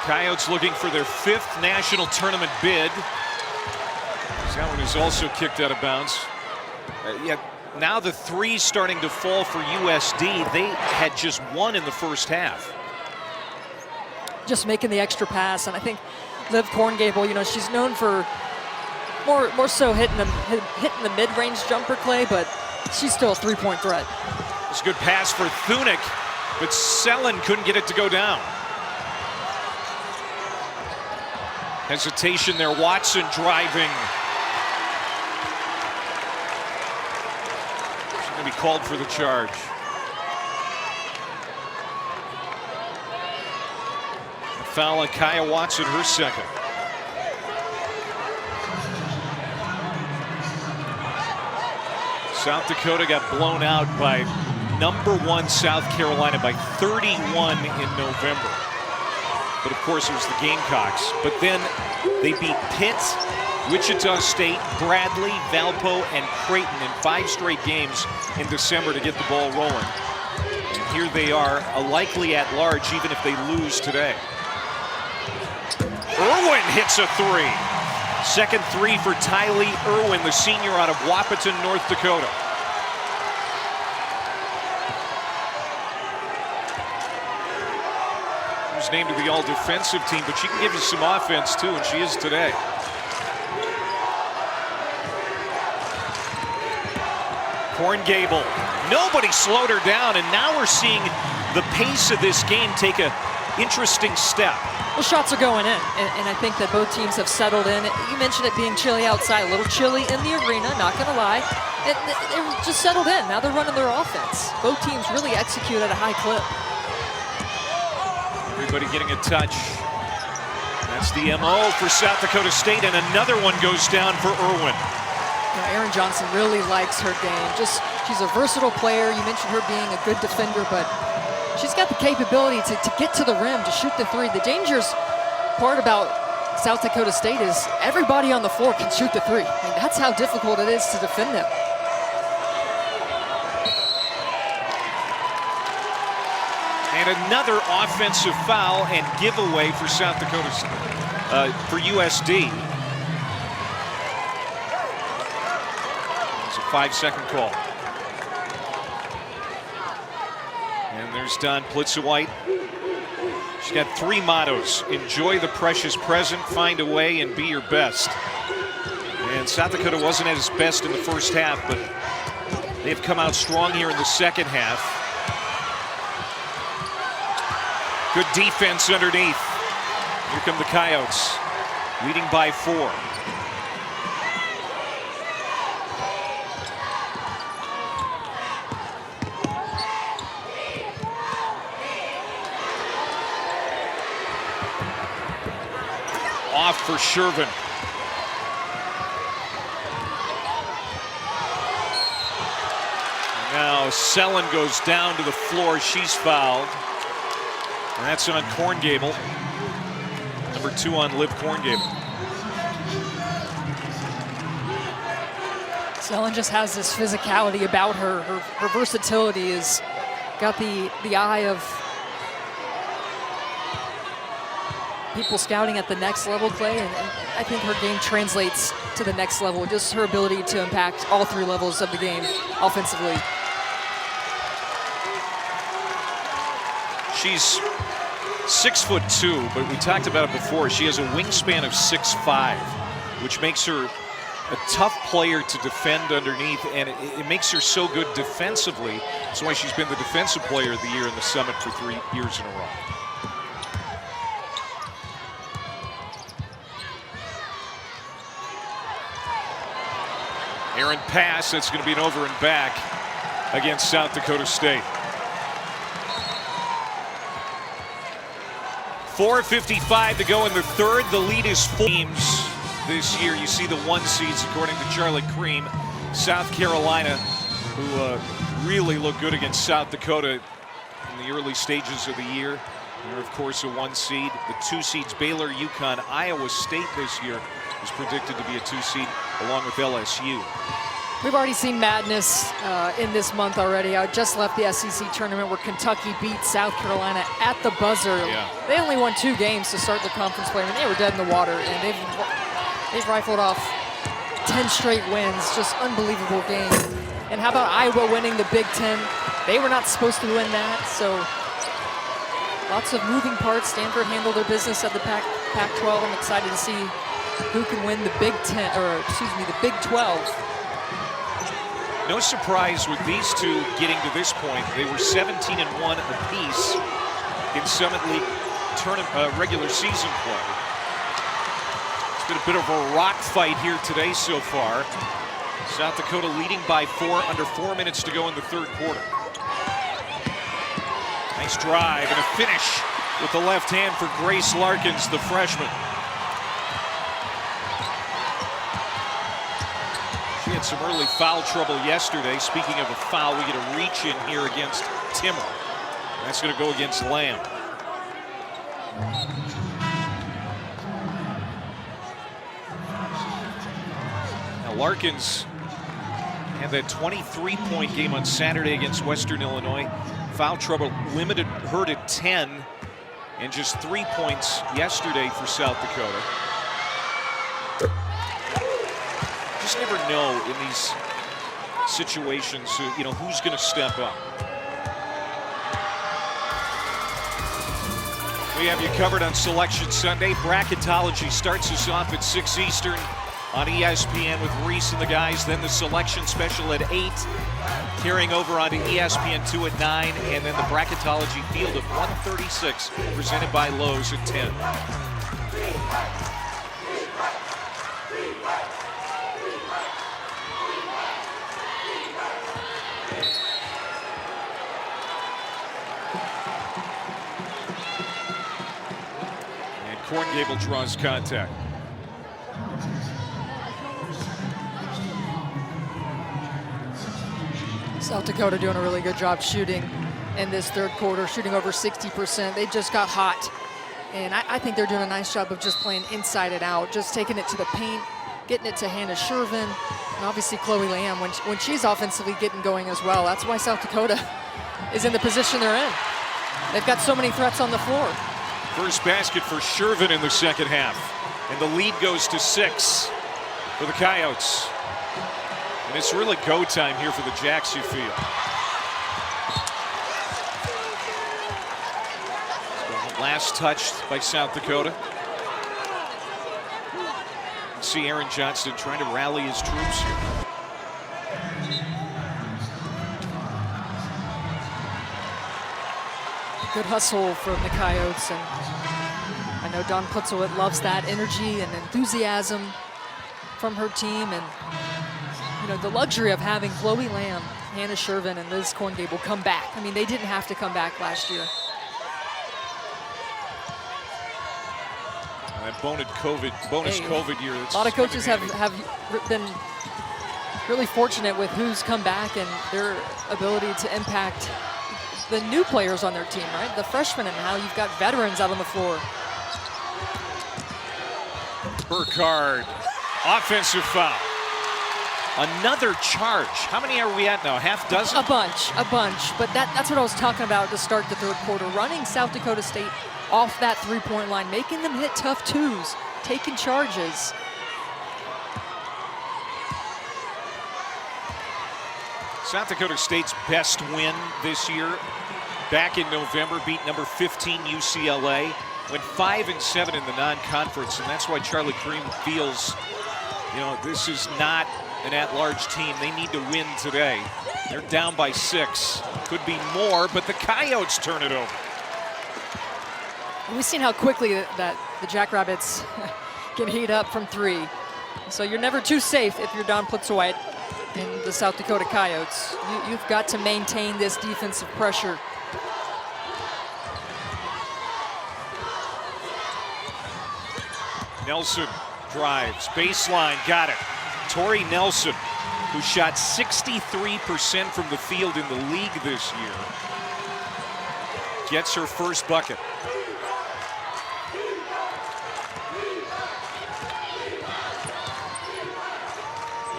Coyotes looking for their 5th national tournament bid. That one is also kicked out of bounds. Now the three's starting to fall for USD. They had just one in the first half. Just making the extra pass, and I think Liv Corngable, you know, she's known for more so hitting the mid-range jumper, Clay, but she's still a three-point threat. It's a good pass for Thunek, but Sellen couldn't get it to go down. Hesitation there, Watson driving. She's going to be called for the charge. A foul on Kaya Watson, her second. South Dakota got blown out by #1 South Carolina by 31 in November. But of course it was the Gamecocks. But then they beat Pitt, Wichita State, Bradley, Valpo, and Creighton in 5 straight games in December to get the ball rolling. And here they are, a likely at-large even if they lose today. Irwin hits a three. Second three for Tylee Irwin, the senior out of Wahpeton, North Dakota. Named to the all-defensive team, but she can give you some offense too, and she is today. Corngable, nobody slowed her down, and now we're seeing the pace of this game take a interesting step. Well, shots are going in, and I think that both teams have settled in. You mentioned it being chilly outside, a little chilly in the arena, not gonna lie. And they're just settled in. Now they're running their offense. Both teams really execute at a high clip. Everybody getting a touch. That's the MO for South Dakota State, and another one goes down for Irwin. You know, Erin Johnson really likes her game. She's a versatile player. You mentioned her being a good defender, but she's got the capability to get to the rim, to shoot the three. The dangerous part about South Dakota State is everybody on the floor can shoot the three. I mean, that's how difficult it is to defend them. And another offensive foul and giveaway for South Dakota, for USD. It's a 5-second call. And there's Don Plitzewhite. She's got 3 mottos: enjoy the precious present, find a way, and be your best. And South Dakota wasn't at its best in the first half, but they've come out strong here in the second half. Good defense underneath. Here come the Coyotes, leading by 4. Off for Shervin. Now Sellen goes down to the floor. She's fouled. And that's on Corngable. #2 on Liv Corngable. Sellen just has this physicality about her. Her versatility has got the eye of people scouting at the next level, Clay, and I think her game translates to the next level. Just her ability to impact all 3 levels of the game offensively. She's 6'2", but we talked about it before. She has a wingspan of 6'5", which makes her a tough player to defend underneath, and it makes her so good defensively. That's why she's been the defensive player of the year in the Summit for 3 years in a row. Aaron pass, that's going to be an over and back against South Dakota State. 4:55 to go in the third. The lead is 4 teams this year. You see the 1 seeds according to Charlie Cream. South Carolina, who really looked good against South Dakota in the early stages of the year. They're, of course, a 1 seed. The 2 seeds, Baylor, UConn, Iowa State this year is predicted to be a 2 seed, along with LSU. We've already seen madness in this month already. I just left the SEC tournament where Kentucky beat South Carolina at the buzzer. Yeah. They only won 2 games to start the conference play. I mean, they were dead in the water, and they've rifled off 10 straight wins. Just unbelievable game. And how about Iowa winning the Big Ten? They were not supposed to win that, so lots of moving parts. Stanford handled their business at the Pac-12. I'm excited to see who can win the Big 10, or excuse me, the Big 12. No surprise with these two getting to this point. They were 17-1 apiece in Summit League regular season play. It's been a bit of a rock fight here today so far. South Dakota leading by 4, under 4 minutes to go in the third quarter. Nice drive and a finish with the left hand for Grace Larkins, the freshman. She had some early foul trouble yesterday. Speaking of a foul, we get a reach in here against Timmer. That's going to go against Lamb. Now Larkins had that 23-point game on Saturday against Western Illinois. Foul trouble limited her to 10, and just 3 points yesterday for South Dakota. Just never know in these situations, you know, who's going to step up. We have you covered on Selection Sunday. Bracketology starts us off at 6 Eastern on ESPN with Reese and the guys. Then the Selection Special at 8, carrying over onto ESPN2 at 9, and then the Bracketology Field of 136 presented by Lowe's at 10. Corn Gable draws contact. South Dakota doing a really good job shooting in this third quarter, shooting over 60%. They just got hot. And I think they're doing a nice job of just playing inside and out, just taking it to the paint, getting it to Hannah Shervin, and obviously Chloe Lamb when she's offensively getting going as well. That's why South Dakota is in the position they're in. They've got so many threats on the floor. First basket for Shervin in the second half. And the lead goes to 6 for the Coyotes. And it's really go time here for the Jacks, you feel. Last touched by South Dakota. See Aaron Johnston trying to rally his troops here. Good hustle from the Coyotes, and I know Dawn Plitzelwit loves that energy and enthusiasm from her team, and you know, the luxury of having Chloe Lamb, Hannah Shervin, and Liz Corn Gable come back. I mean, they didn't have to come back last year. That bonus COVID year. A lot of coaches have been really fortunate with who's come back and their ability to impact the new players on their team, right? The freshmen, and how you've got veterans out on the floor. Burkhardt, offensive foul. Another charge. How many are we at now? Half dozen? A bunch. But that's what I was talking about to start the third quarter. Running South Dakota State off that three-point line, making them hit tough twos, taking charges. South Dakota State's best win this year, back in November, beat number 15 UCLA, went 5-7 in the non-conference, and that's why Charlie Cream feels, you know, this is not an at-large team. They need to win today. They're down by 6. Could be more, but the Coyotes turn it over. We've seen how quickly that the Jackrabbits can heat up from 3. So you're never too safe if you're Dawn Plitzelwit. And the South Dakota Coyotes, you've got to maintain this defensive pressure. Nelson drives, baseline, got it. Tori Nelson, who shot 63% from the field in the league this year, gets her first bucket.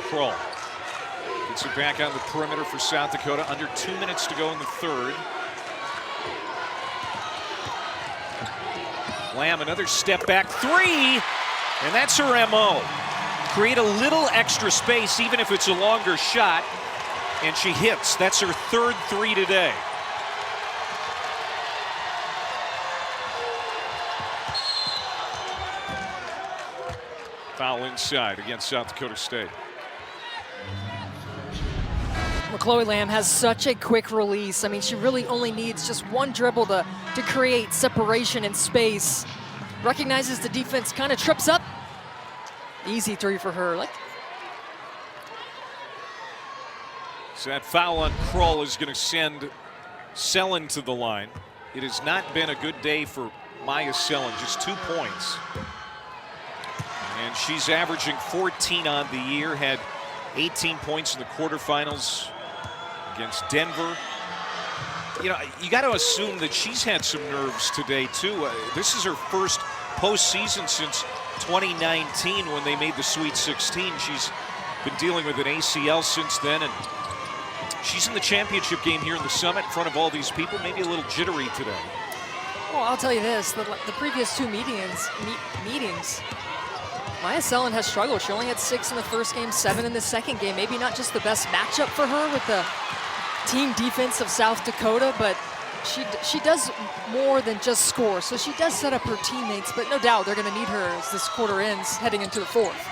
Kroll gets it back on the perimeter for South Dakota. Under 2 minutes to go in the third. Lamb, another step back three, and that's her MO. Create a little extra space, even if it's a longer shot, and she hits. That's her third three today. Foul inside against South Dakota State. Well, Chloe Lamb has such a quick release. I mean, she really only needs just one dribble to create separation and space. Recognizes the defense, kind of trips up. Easy three for her. So that foul on Kroll is going to send Sellen to the line. It has not been a good day for Maya Sellen, just 2 points. And she's averaging 14 on the year, had 18 points in the quarterfinals against Denver. You know, you got to assume that she's had some nerves today, too. This is her first postseason since 2019 when they made the Sweet 16. She's been dealing with an ACL since then, and she's in the championship game here in the Summit in front of all these people, maybe a little jittery today. Well, I'll tell you this, the previous two meetings, Maya Sellen has struggled. She only had 6 in the first game, 7 in the second game. Maybe not just the best matchup for her with the team defense of South Dakota, but she does more than just score. So she does set up her teammates, but no doubt they're going to need her as this quarter ends, heading into the fourth.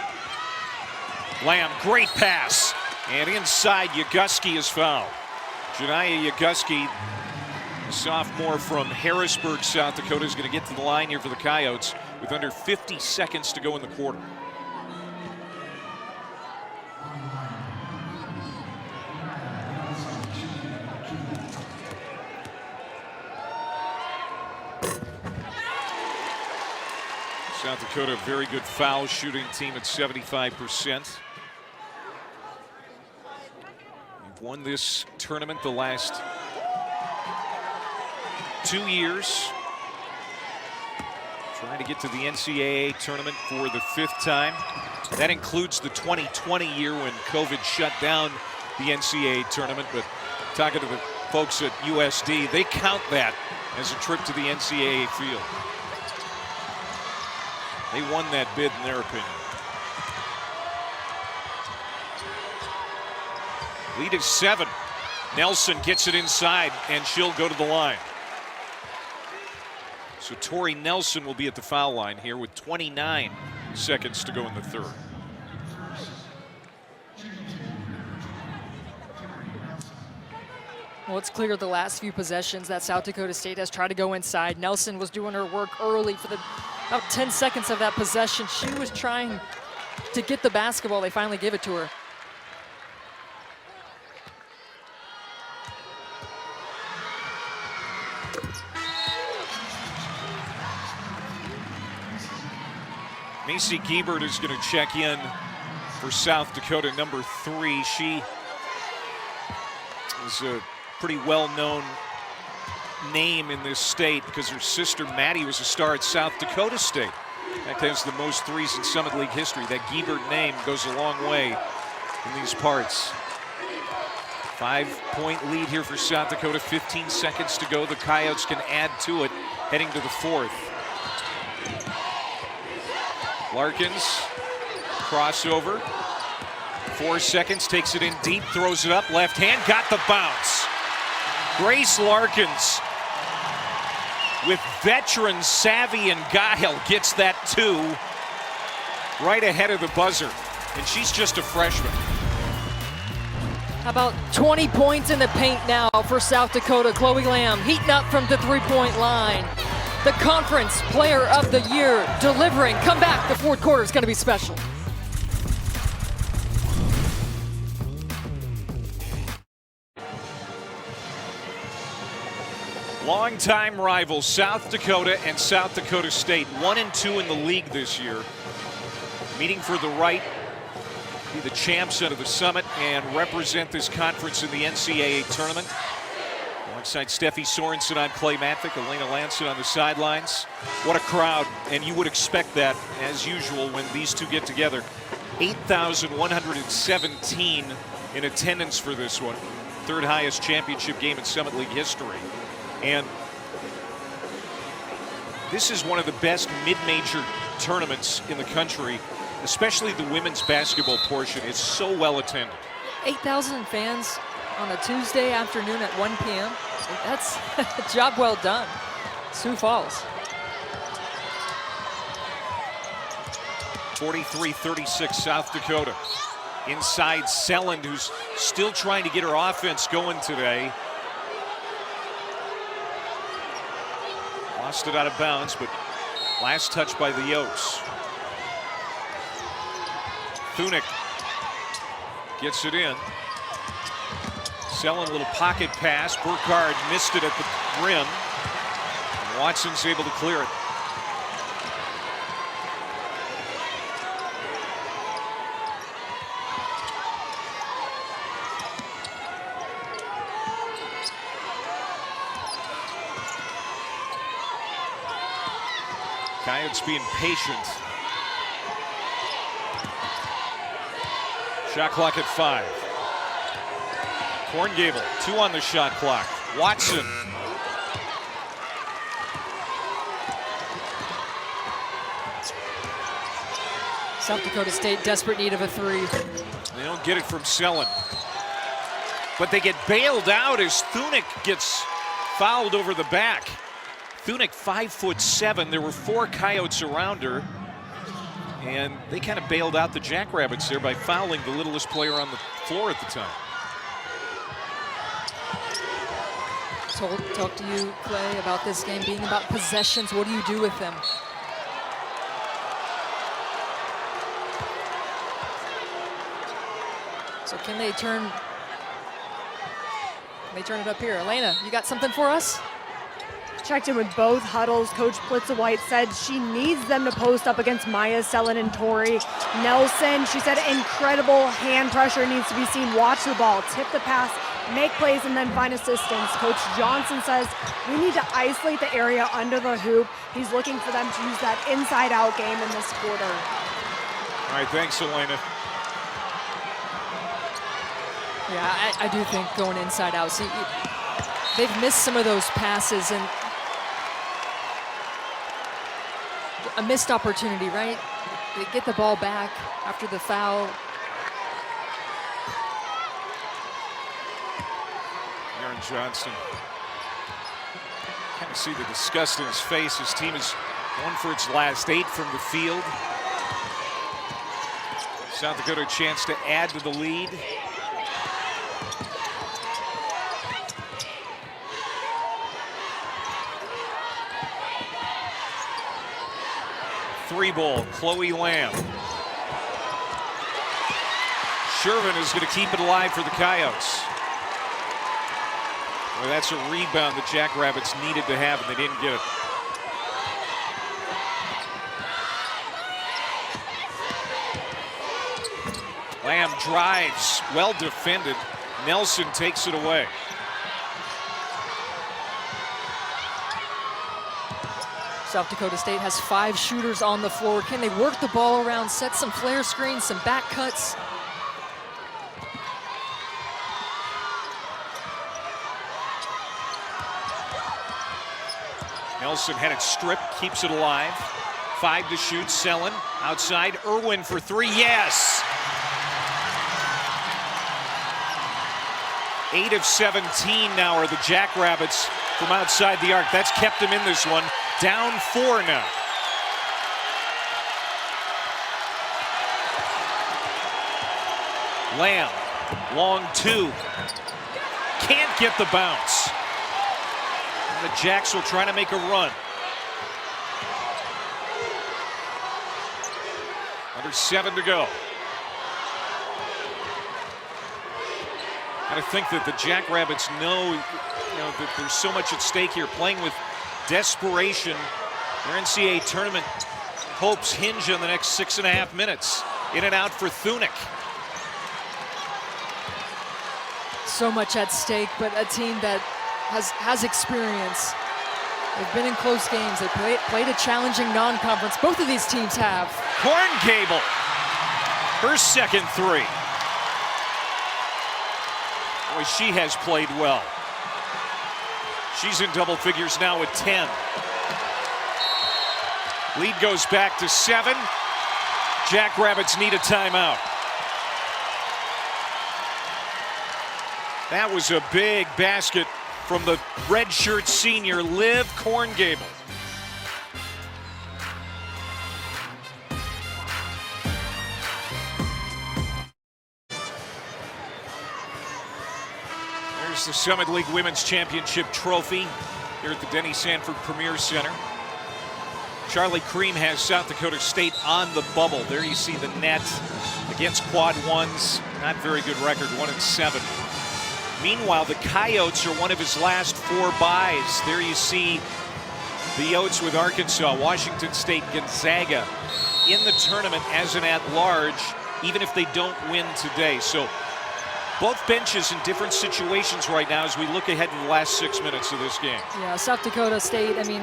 Lamb, great pass. And inside, Yaguski is fouled. Janaya Yaguski, a sophomore from Harrisburg, South Dakota, is going to get to the line here for the Coyotes with under 50 seconds to go in the quarter. South Dakota, a very good foul shooting team at 75%. We've won this tournament the last 2 years. Trying to get to the NCAA tournament for the 5th time. That includes the 2020 year when COVID shut down the NCAA tournament. But talking to the folks at USD, they count that as a trip to the NCAA field. They won that bid in their opinion. Lead is 7. Nelson gets it inside, and she'll go to the line. So Tori Nelson will be at the foul line here with 29 seconds to go in the third. Well, it's clear the last few possessions that South Dakota State has tried to go inside. Nelson was doing her work early for about 10 seconds of that possession. She was trying to get the basketball. They finally gave it to her. Macy Giebert is going to check in for South Dakota, number 3. She is a pretty well-known name in this state because her sister Maddie was a star at South Dakota State. In fact, has the most threes in Summit League history. That Giebert name goes a long way in these parts. 5-point lead here for South Dakota, 15 seconds to go. The Coyotes can add to it heading to the fourth. Larkins, crossover, 4 seconds, takes it in deep, throws it up, left hand, got the bounce. Grace Larkins, with veteran savvy and guile, gets that 2 right ahead of the buzzer, and she's just a freshman. About 20 points in the paint now for South Dakota. Chloe Lamb heating up from the three-point line. The Conference Player of the Year delivering. Come back, the fourth quarter is going to be special. Longtime rivals South Dakota and South Dakota State, 1-2 in the league this year. Meeting for the right, be the champs out of the Summit and represent this conference in the NCAA tournament. Alongside Steffi Sorensen, I'm Clay Matvick, Elena Lanson on the sidelines. What a crowd, and you would expect that, as usual, when these two get together. 8,117 in attendance for this one. Third highest championship game in Summit League history. And this is one of the best mid-major tournaments in the country, especially the women's basketball portion. It's so well attended. 8,000 fans on a Tuesday afternoon at 1 p.m. That's a job well done. Sioux Falls. 43-36 South Dakota. Inside Selland, who's still trying to get her offense going today. Lost it out of bounds, but last touch by the Yotes. Thunick gets it in. Selland, little pocket pass. Burkhardt missed it at the rim. And Watson's able to clear it. Coyotes being patient. Shot clock at 5. Korngable, 2 on the shot clock. Watson. South Dakota State desperate need of a 3. They don't get it from Selland. But they get bailed out as Thunick gets fouled over the back. Thunick, 5'7". There were 4 Coyotes around her. And they kind of bailed out the Jackrabbits there by fouling the littlest player on the floor at the time. Talk to you, Clay, about this game being about possessions. What do you do with them? So can they turn it up here? Elena, you got something for us? Checked in with both huddles. Coach Blitzewhite said she needs them to post up against Maya, Selland, and Tori Nelson. She said incredible hand pressure needs to be seen. Watch the ball, tip the pass, make plays, and then find assistance. Coach Johnson says we need to isolate the area under the hoop. He's looking for them to use that inside-out game in this quarter. All right, thanks, Elena. Yeah, I do think going inside out. See, they've missed some of those passes and a missed opportunity, right? They get the ball back after the foul. Aaron Johnston. Kind of see the disgust in his face. His team is going for its last 8 from the field. South Dakota a chance to add to the lead. Three-ball, Chloe Lamb. Shervin is going to keep it alive for the Coyotes. Well, that's a rebound the Jackrabbits needed to have, and they didn't get it. Lamb drives, well defended. Nelson takes it away. South Dakota State has 5 shooters on the floor. Can they work the ball around, set some flare screens, some back cuts? Nelson had it stripped, keeps it alive. 5 to shoot, Selland. Outside, Irwin for 3, yes! 8 of 17 now are the Jackrabbits from outside the arc. That's kept them in this one. Down 4 now. Lamb, long 2. Can't get the bounce. And the Jacks will try to make a run. Under 7 to go. I think that the Jackrabbits know, that there's so much at stake here, playing with desperation. Their NCAA tournament hopes hinge on the next 6.5 minutes. In and out for Thunek. So much at stake, but a team that has experience. They've been in close games. They played a challenging non-conference. Both of these teams have. Horngable, her second three. Boy, she has played well. She's in double figures now with 10. Lead goes back to 7. Jackrabbits need a timeout. That was a big basket from the redshirt senior, Liv Horngable. There's the Summit League Women's Championship trophy here at the Denny Sanford Premier Center. Charlie Cream has South Dakota State on the bubble. There you see the net against quad ones. Not very good record, 1-7. Meanwhile, the Coyotes are one of his last 4 byes. There you see the Yotes with Arkansas, Washington State, Gonzaga in the tournament as an at-large, even if they don't win today. So both benches in different situations right now as we look ahead to the last 6 minutes of this game. Yeah, South Dakota State, I mean,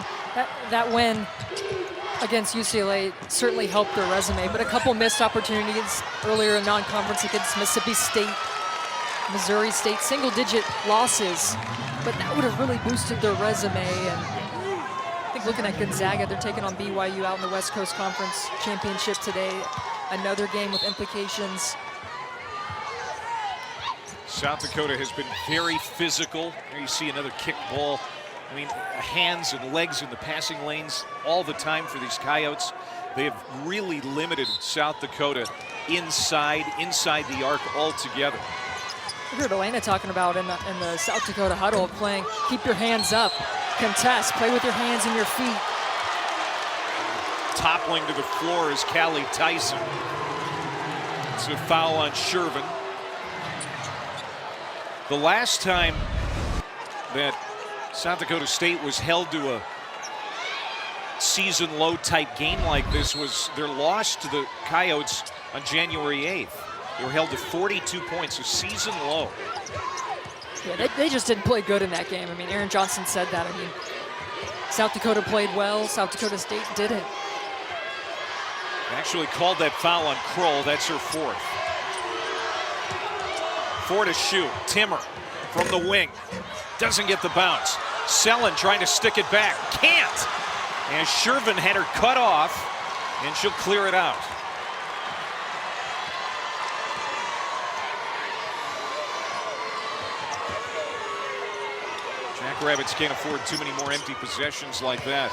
that win against UCLA certainly helped their resume, but a couple missed opportunities earlier in non-conference against Mississippi State, Missouri State, single-digit losses, but that would have really boosted their resume. And I think looking at Gonzaga, they're taking on BYU out in the West Coast Conference Championship today. Another game with implications. South Dakota has been very physical. There you see another kick ball. I mean, hands and legs in the passing lanes all the time for these Coyotes. They have really limited South Dakota inside the arc altogether. I heard Elena talking about in the South Dakota huddle playing, keep your hands up, contest, play with your hands and your feet. Toppling to the floor is Callie Tyson. It's a foul on Shervin. The last time that South Dakota State was held to a season low type game like this was their loss to the Coyotes on January 8th. They were held to 42 points, a season low. Yeah, they just didn't play good in that game. I mean, Aaron Johnson said that. I mean, South Dakota played well, South Dakota State didn't. Actually called that foul on Kroll. That's her 4th. 4 to shoot. Timmer from the wing. Doesn't get the bounce. Sellen trying to stick it back. Can't. And Shervin had her cut off, and she'll clear it out. Jackrabbits can't afford too many more empty possessions like that.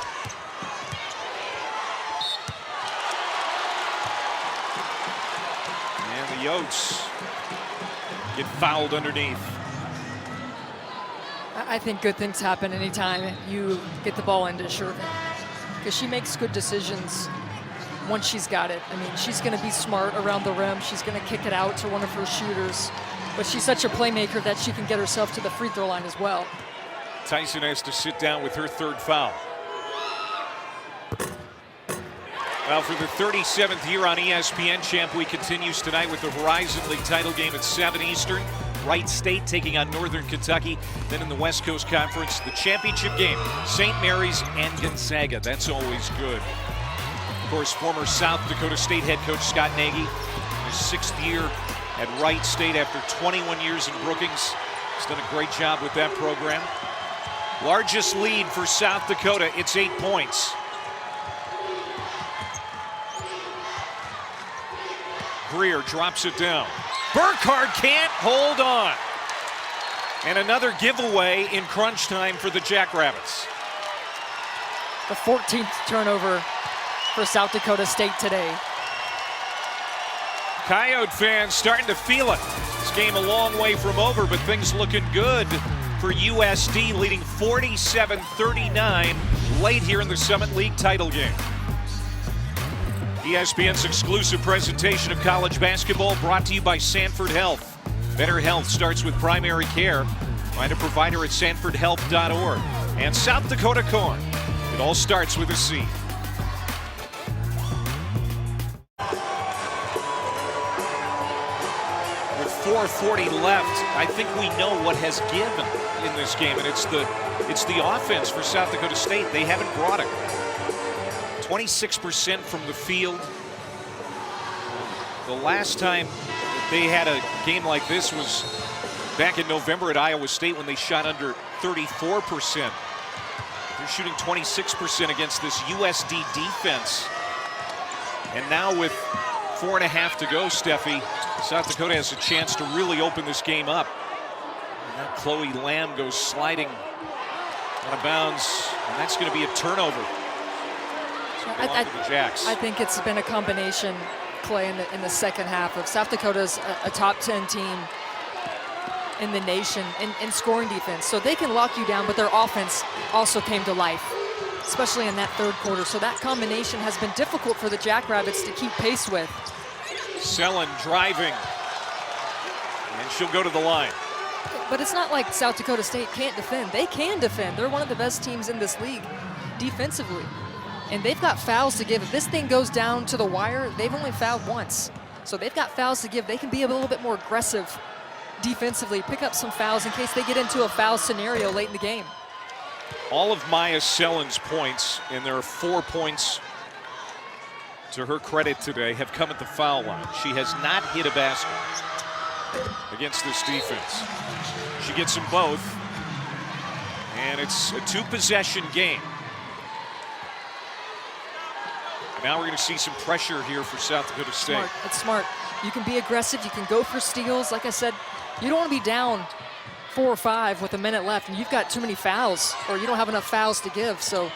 And the Yotes get fouled underneath. I think good things happen anytime you get the ball into Shervin, because she makes good decisions once she's got it. I mean, she's going to be smart around the rim. She's going to kick it out to one of her shooters, but she's such a playmaker that she can get herself to the free throw line as well. Tyson has to sit down with her 3rd foul. Well, for the 37th year on ESPN, Champ Week continues tonight with the Horizon League title game at 7 Eastern. Wright State taking on Northern Kentucky. Then in the West Coast Conference, the championship game, St. Mary's and Gonzaga. That's always good. Of course, former South Dakota State head coach Scott Nagy, his 6th year at Wright State after 21 years in Brookings. He's done a great job with that program. Largest lead for South Dakota, it's 8 points. Greer drops it down. Burkhardt can't hold on. And another giveaway in crunch time for the Jackrabbits. The 14th turnover for South Dakota State today. Coyote fans starting to feel it. This game a long way from over, but things looking good for USD, leading 47-39 late here in the Summit League title game. ESPN's exclusive presentation of college basketball brought to you by Sanford Health. Better health starts with primary care. Find a provider at sanfordhealth.org. And South Dakota corn. It all starts with a C. With 4:40 left, I think we know what has given in this game, and it's the offense for South Dakota State. They haven't brought it. 26% from the field. The last time they had a game like this was back in November at Iowa State when they shot under 34%. They're shooting 26% against this USD defense. And now with 4.5 to go, Steffi, South Dakota has a chance to really open this game up. And now Chloe Lamb goes sliding out of bounds, and that's going to be a turnover. I think it's been a combination, Clay, in the second half of South Dakota's a top 10 team in the nation in scoring defense. So they can lock you down, but their offense also came to life, especially in that third quarter. So that combination has been difficult for the Jackrabbits to keep pace with. Sellen driving, and she'll go to the line. But it's not like South Dakota State can't defend. They can defend. They're one of the best teams in this league defensively. And they've got fouls to give. If this thing goes down to the wire, they've only fouled once. So they've got fouls to give. They can be a little bit more aggressive defensively, pick up some fouls in case they get into a foul scenario late in the game. All of Maya Sellen's points, and there are 4 points to her credit today, have come at the foul line. She has not hit a basket against this defense. She gets them both, and it's a 2-possession game. Now we're going to see some pressure here for South Dakota State. Smart. It's smart. You can be aggressive. You can go for steals. Like I said, you don't want to be down 4 or 5 with a minute left, and you've got too many fouls, or you don't have enough fouls to give. So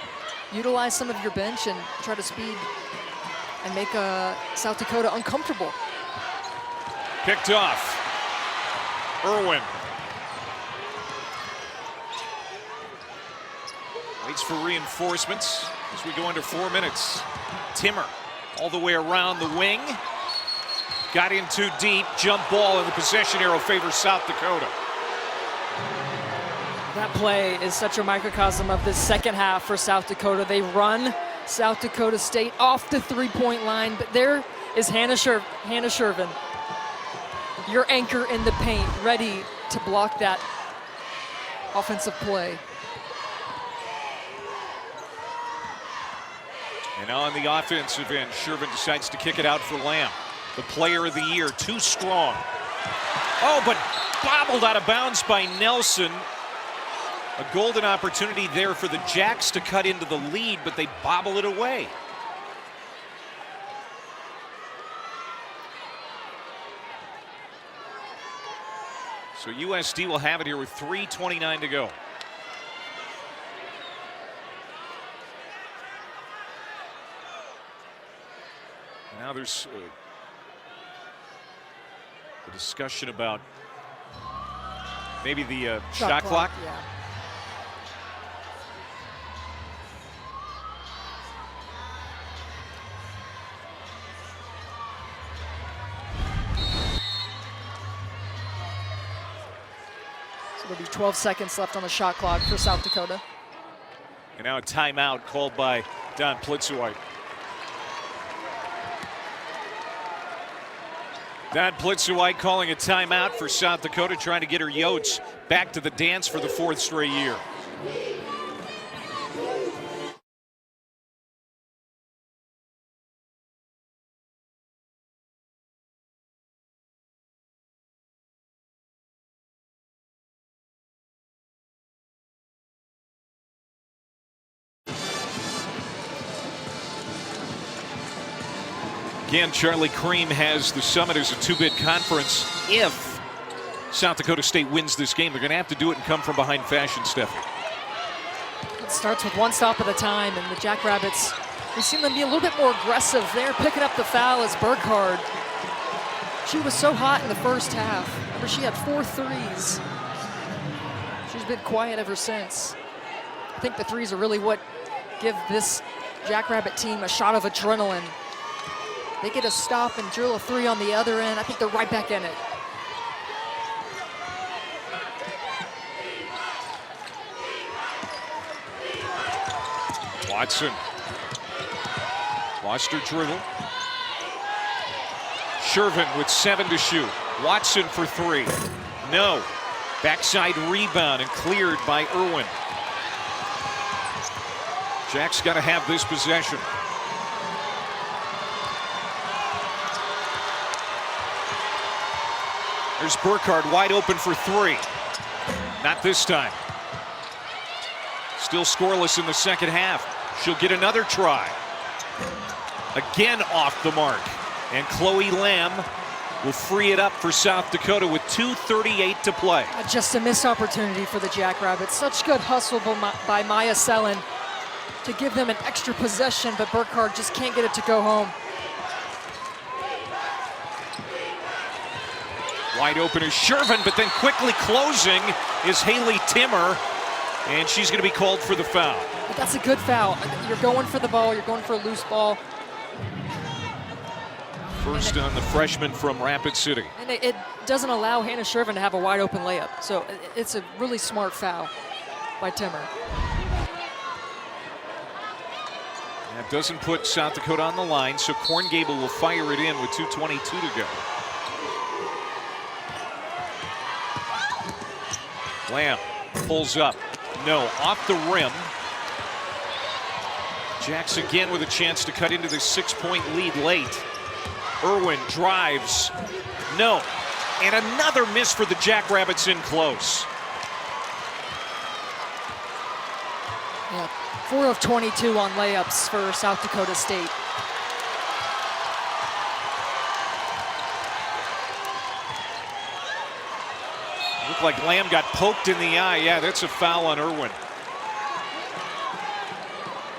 utilize some of your bench and try to speed and make South Dakota uncomfortable. Picked off. Irwin. Waits for reinforcements as we go into 4 minutes. Timmer all the way around the wing. Got in too deep. Jump ball, and the possession arrow favors South Dakota. That play is such a microcosm of this second half for South Dakota. They run South Dakota State off the three-point line, but there is Hannah Shervin, your anchor in the paint, ready to block that offensive play. And now on the offensive end, Shervin decides to kick it out for Lamb. The player of the year, too strong. Oh, but bobbled out of bounds by Nelson. A golden opportunity there for the Jacks to cut into the lead, but they bobble it away. So USD will have it here with 3:29 to go. Now there's a discussion about maybe the shot clock. Yeah. So there'll be 12 seconds left on the shot clock for South Dakota. And now a timeout called by Don Plitzewhite. Don Plitzewhite calling a timeout for South Dakota, trying to get her Yotes back to the dance for the 4th straight year. Again, Charlie Cream has the Summit as a 2-bid conference. If South Dakota State wins this game, they're going to have to do it and come from behind fashion, Steffi. It starts with one stop at a time, and the Jackrabbits, we've seen them be a little bit more aggressive there, picking up the foul as Burkhardt. She was so hot in the first half. Remember, she had 4 threes. She's been quiet ever since. I think the threes are really what give this Jackrabbit team a shot of adrenaline. They get a stop and drill a 3 on the other end. I think they're right back in it. Watson lost her dribble. Shervin with 7 to shoot. Watson for 3. No. Backside rebound and cleared by Irwin. Jack's got to have this possession. There's Burkhardt wide open for 3. Not this time. Still scoreless in the second half. She'll get another try. Again off the mark. And Chloe Lamb will free it up for South Dakota with 2:38 to play. Just a missed opportunity for the Jackrabbits. Such good hustle by Maya Sellen to give them an extra possession, but Burkhardt just can't get it to go home. Wide open is Shervin, but then quickly closing is Haley Timmer, and she's going to be called for the foul. But that's a good foul. You're going for the ball, you're going for a loose ball. First on the freshman from Rapid City. And it doesn't allow Hannah Shervin to have a wide open layup. So it's a really smart foul by Timmer. That doesn't put South Dakota on the line, so Corn Gable will fire it in with 2:22 to go. Lamb pulls up. No, off the rim. Jacks again with a chance to cut into this 6-point lead late. Irwin drives. No. And another miss for the Jackrabbits in close. Yeah, 4 of 22 on layups for South Dakota State. Looked like Lamb got poked in the eye. Yeah, that's a foul on Irwin.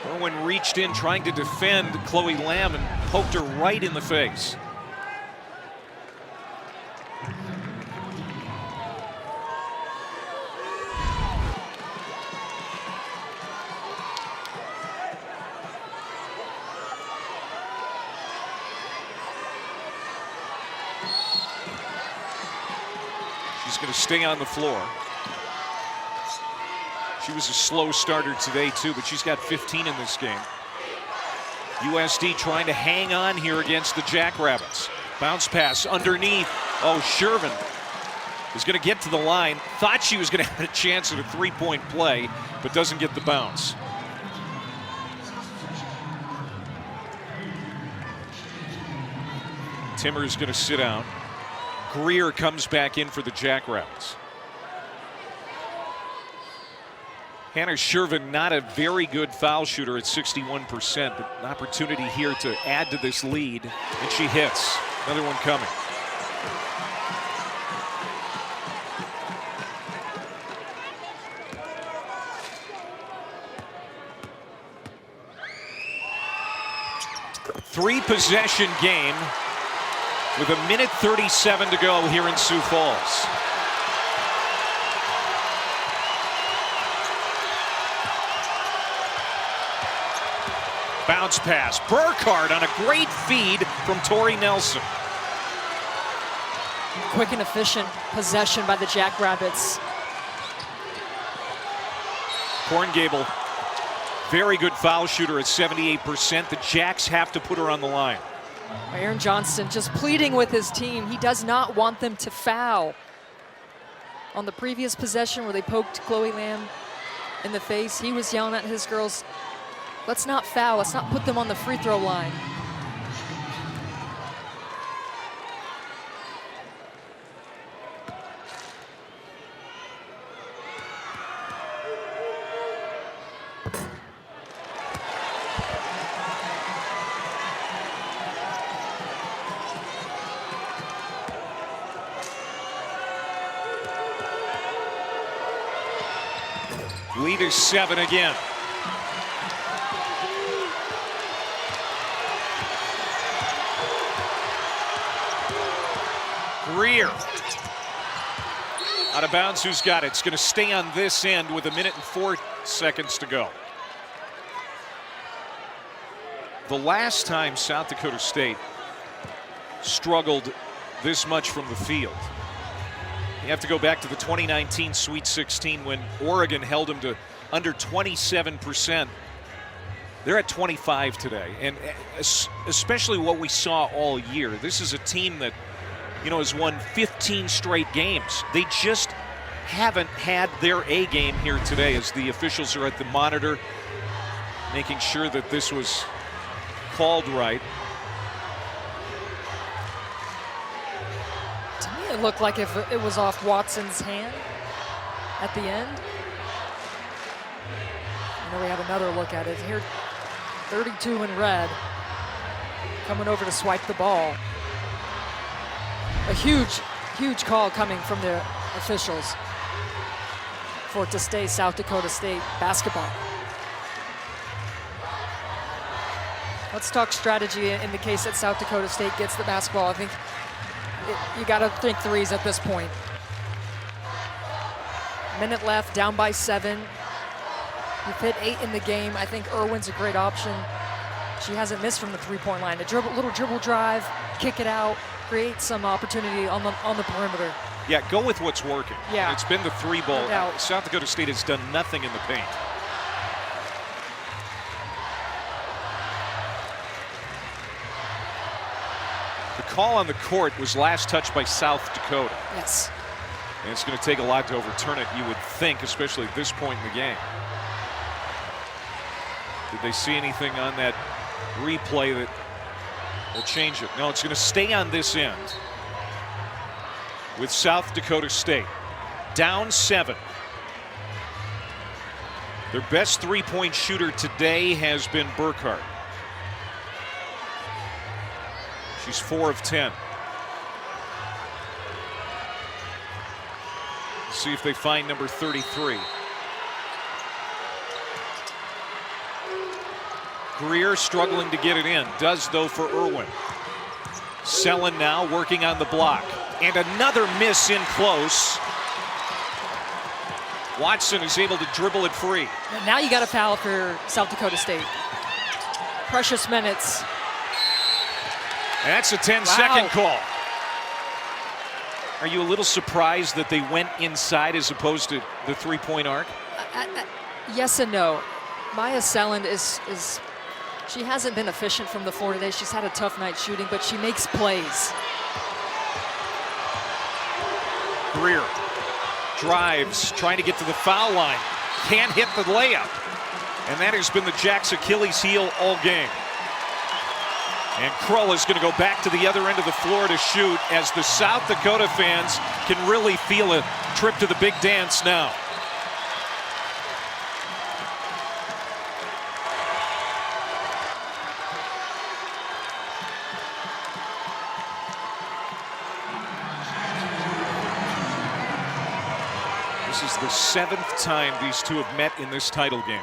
Irwin reached in trying to defend Chloe Lamb and poked her right in the face. She's going to stay on the floor. She was a slow starter today too, but she's got 15 in this game. USD trying to hang on here against the Jackrabbits. Bounce pass underneath. Oh, Shervin is going to get to the line. Thought she was going to have a chance at a 3-point play, but doesn't get the bounce. Timmer is going to sit down. Greer comes back in for the Jackrabbits. Hannah Shervin, not a very good foul shooter at 61%, but an opportunity here to add to this lead, and she hits. Another one coming. Three-possession game with 1:37 to go here in Sioux Falls. Bounce pass. Burkhardt on a great feed from Tori Nelson. Quick and efficient possession by the Jackrabbits. Corn Gable, very good foul shooter at 78%. The Jacks have to put her on the line. Aaron Johnston just pleading with his team. He does not want them to foul. On the previous possession where they poked Chloe Lamb in the face, he was yelling at his girls, let's not foul, let's not put them on the free throw line. Lead is 7 again. Greer. Out of bounds, who's got it? It's going to stay on this end with 1:04 to go. The last time South Dakota State struggled this much from the field, you have to go back to the 2019 Sweet 16 when Oregon held them to under 27% They're at 25 today, and especially what we saw all year. This is a team that, has won 15 straight games. They just haven't had their A game here today, as the officials are at the monitor making sure that this was called right. To me, it looked like if it was off Watson's hand at the end. We have another look at it here. 32 in red, coming over to swipe the ball. A huge call coming from the officials for it to stay South Dakota State basketball. Let's talk strategy in the case that South Dakota State gets the basketball. I think you got to think threes at this point. Minute left, down by 7. You've hit 8 in the game. I think Irwin's a great option. She hasn't missed from the three-point line. A little dribble drive, kick it out, create some opportunity on the perimeter. Yeah, go with what's working. Yeah. It's been the three ball. No. South Dakota State has done nothing in the paint. The call on the court was last touched by South Dakota. Yes. And it's going to take a lot to overturn it, you would think, especially at this point in the game. Did they see anything on that replay that will change it? No, it's going to stay on this end with South Dakota State. Down 7. Their best three-point shooter today has been Burkhart. She's 4 of 10. Let's see if they find number 33. Greer struggling to get it in. Does, though, for Irwin. Sellen now working on the block. And another miss in close. Watson is able to dribble it free. Now you got a foul for South Dakota State. Precious minutes. That's a 10-second call. Are you a little surprised that they went inside as opposed to the three-point arc? Yes and no. Maya Sellen is she hasn't been efficient from the floor today. She's had a tough night shooting, but she makes plays. Greer drives, trying to get to the foul line. Can't hit the layup. And that has been the Jacks' Achilles heel all game. And Krull is going to go back to the other end of the floor to shoot, as the South Dakota fans can really feel a trip to the big dance now. This is the 7th time these two have met in this title game.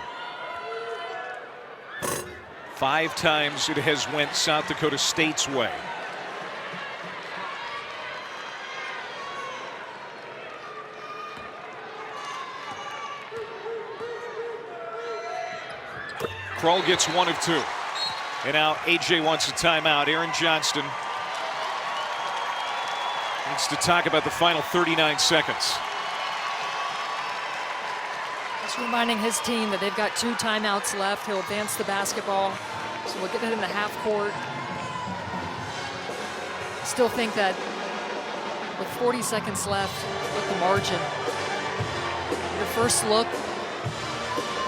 5 times it has went South Dakota State's way. Krull gets 1 of 2. And now AJ wants a timeout. Aaron Johnston needs to talk about the final 39 seconds. Just reminding his team that they've got 2 timeouts left. He'll advance the basketball, so we'll get it in the half court. Still think that with 40 seconds left with the margin, your first look,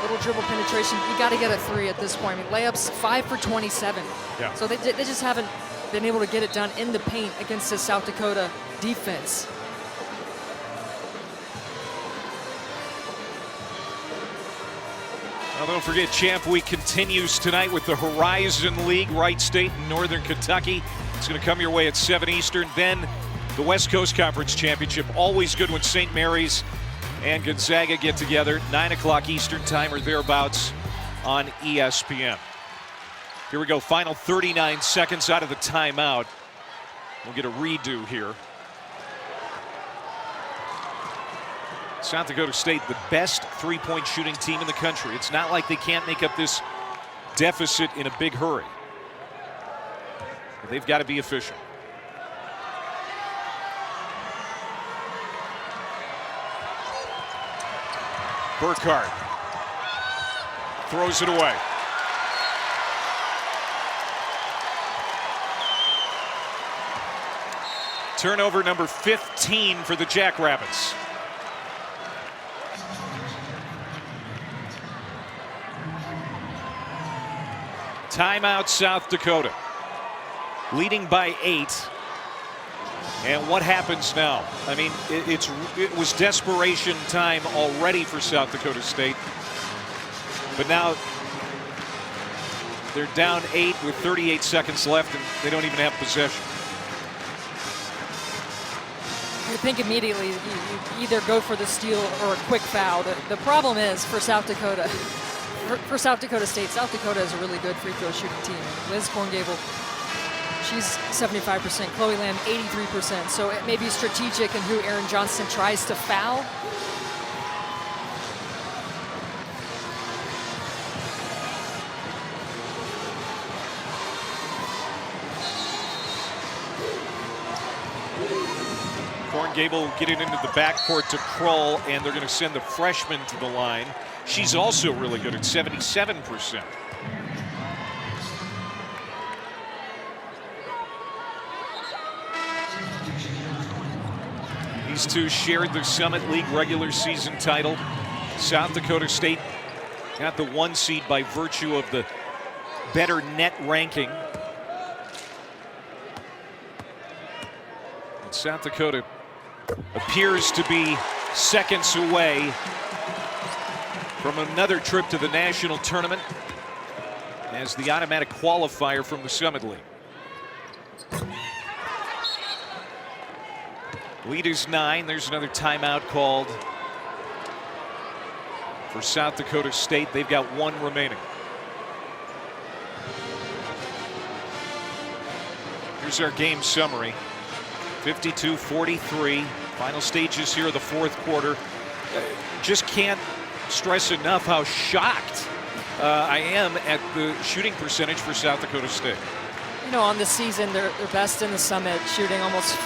little dribble penetration, you got to get a 3 at this point. I mean, layups 5 for 27. Yeah. So they just haven't been able to get it done in the paint against the South Dakota defense. Well, don't forget, Champ Week continues tonight with the Horizon League, Wright State and Northern Kentucky. It's going to come your way at 7 Eastern. Then the West Coast Conference Championship. Always good when St. Mary's and Gonzaga get together. 9 o'clock Eastern time or thereabouts on ESPN. Here we go, final 39 seconds out of the timeout. We'll get a redo here. South Dakota State, the best three-point shooting team in the country. It's not like they can't make up this deficit in a big hurry. They've got to be efficient. Burkhart throws it away. Turnover number 15 for the Jackrabbits. Timeout, South Dakota. Leading by 8. And what happens now? I mean, it was desperation time already for South Dakota State. But now they're down 8 with 38 seconds left, and they don't even have possession. You think immediately you either go for the steal or a quick foul. The problem is for South Dakota, for South Dakota State, South Dakota is a really good free throw shooting team. Liz Korngable, she's 75%, Chloe Lamb 83%. So it may be strategic in who Aaron Johnston tries to foul. Korngable getting into the backcourt to Krull, and they're going to send the freshman to the line. She's also really good at 77%. These two shared the Summit League regular season title. South Dakota State got the 1 seed by virtue of the better net ranking. And South Dakota appears to be seconds away from another trip to the national tournament as the automatic qualifier from the Summit League. Lead is 9. There's another timeout called for South Dakota State. They've got 1 remaining. Here's our game summary. 52-43. Final stages here of the 4th quarter. Just can't stress enough how shocked I am at the shooting percentage for South Dakota State. You know, on the season, they're best in the Summit, shooting almost,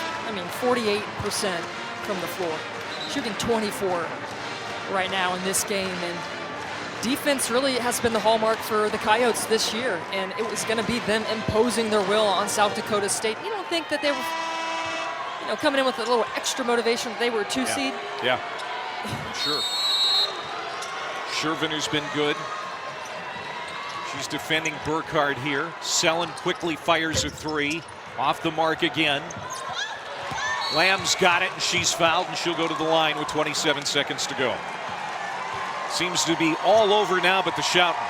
48% from the floor. Shooting 24 right now in this game. And defense really has been the hallmark for the Coyotes this year. And it was going to be them imposing their will on South Dakota State. You don't think that they were, coming in with a little extra motivation that they were a 2 seed? Yeah, sure. Shervin, who's been good. She's defending Burkhardt here. Sellen quickly fires a 3. Off the mark again. Lamb's got it, and she's fouled, and she'll go to the line with 27 seconds to go. Seems to be all over now but the shouting.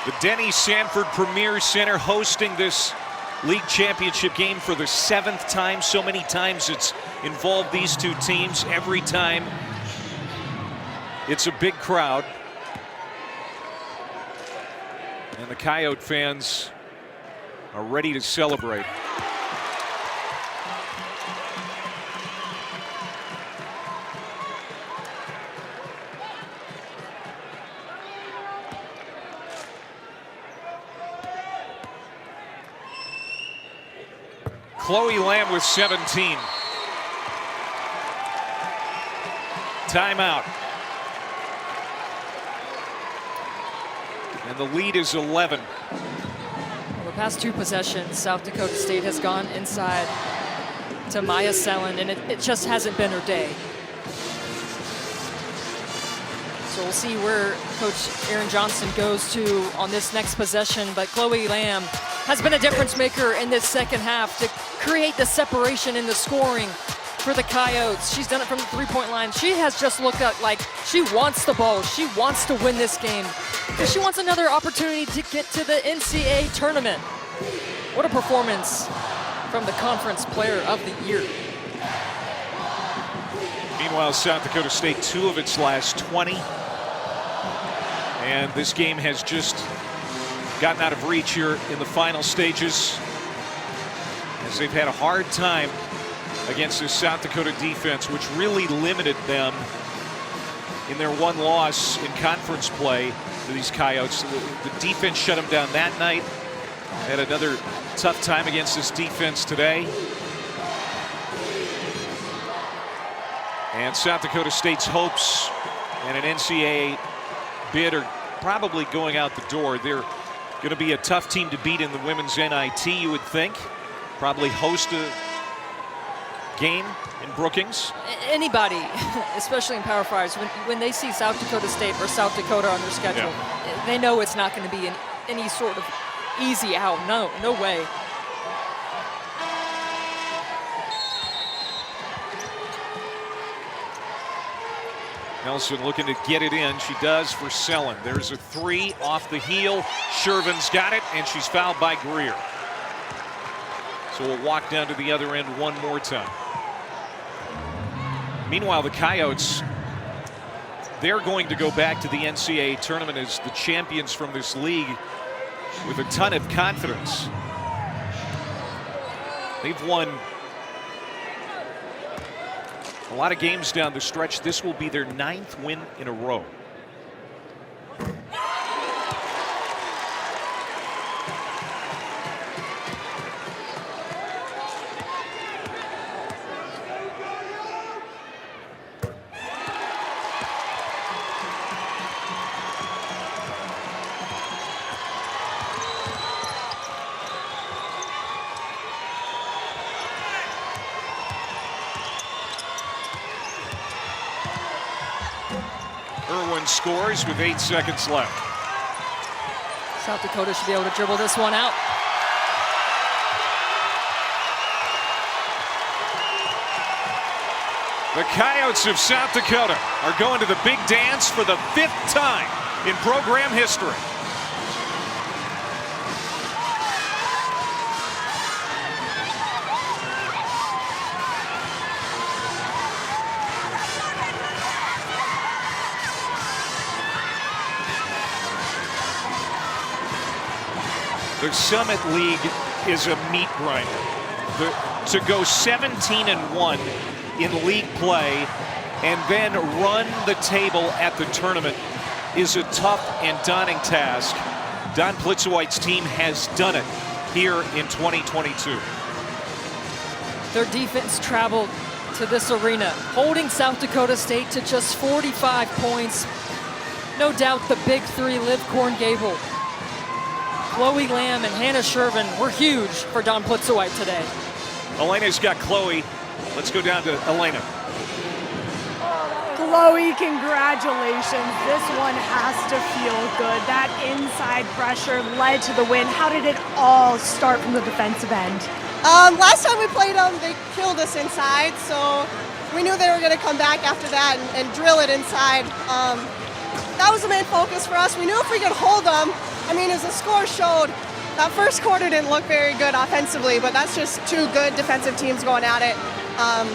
The Denny Sanford Premier Center hosting this league championship game for the 7th time. So many times it's involved these two teams. Every time it's a big crowd. And the Coyote fans are ready to celebrate. Chloe Lamb with 17. Timeout. And the lead is 11. Well, the past 2 possessions, South Dakota State has gone inside to Maya Sellen, and it just hasn't been her day. So we'll see where Coach Aaron Johnston goes to on this next possession. But Chloe Lamb has been a difference maker in this second half to create the separation in the scoring for the Coyotes. She's done it from the 3-point line. She has just looked like she wants the ball. She wants to win this game because she wants another opportunity to get to the NCAA tournament. What a performance from the Conference Player of the Year. Meanwhile, South Dakota State, 2 of its last 20. And this game has just gotten out of reach here in the final stages as they've had a hard time against this South Dakota defense, which really limited them in their 1 loss in conference play to these Coyotes. The defense shut them down that night. Had another tough time against this defense today. And South Dakota State's hopes and an NCAA bid are probably going out the door. They're Going to be a tough team to beat in the women's NIT, you would think. Probably host a game in Brookings. Anybody, especially in Power Fives, when they see South Dakota State or South Dakota on their schedule, they know it's not going to be any sort of easy out. No way. Nelson looking to get it in. She does for Sellen. There's a three off the heel. Shervin's got it, and she's fouled by Greer. So we'll walk down to the other end one more time. Meanwhile, the Coyotes, they're going to go back to the NCAA tournament as the champions from this league with a ton of confidence. They've won a lot of games down the stretch. This will be their 9th win in a row. Irwin scores with 8 seconds left. South Dakota should be able to dribble this one out. The Coyotes of South Dakota are going to the big dance for the 5th time in program history. The Summit League is a meat grinder. To go 17-1 in league play and then run the table at the tournament is a tough and daunting task. Don Plitzowite's team has done it here in 2022. Their defense traveled to this arena, holding South Dakota State to just 45 points. No doubt the big three, Liv Corn Gable, Chloe Lamb, and Hannah Shervin were huge for Don Plitzowite today. Elena's got Chloe. Let's go down to Elena. Chloe, congratulations. This one has to feel good. That inside pressure led to the win. How did it all start from the defensive end? Last time we played them, they killed us inside, so we knew they were going to come back after that and drill it inside. That was the main focus for us. We knew if we could hold them, I mean, as the score showed, that first quarter didn't look very good offensively, but that's just two good defensive teams going at it. I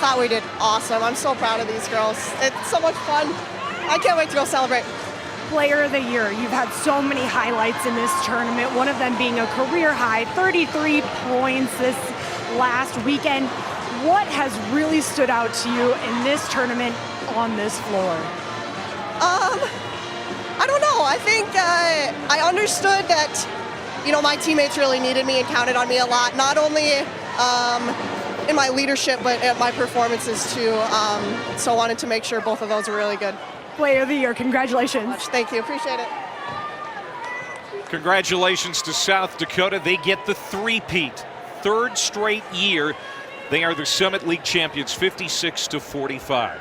thought we did awesome. I'm so proud of these girls. It's so much fun. I can't wait to go celebrate. Player of the year. You've had so many highlights in this tournament, one of them being a career high, 33 points this last weekend. What has really stood out to you in this tournament on this floor? I don't know. I think I understood that, you know, my teammates really needed me and counted on me a lot, not only in my leadership, but at my performances too. So I wanted to make sure both of those were really good. Player of the year, congratulations. Thank you, appreciate it. Congratulations to South Dakota. They get the three-peat, 3rd straight year. They are the Summit League champions, 56-45.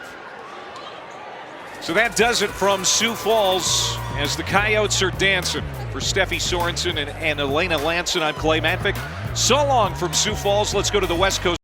So that does it from Sioux Falls as the Coyotes are dancing. For Steffi Sorensen and Elena Lanson, I'm Clay Matvick. So long from Sioux Falls. Let's go to the West Coast.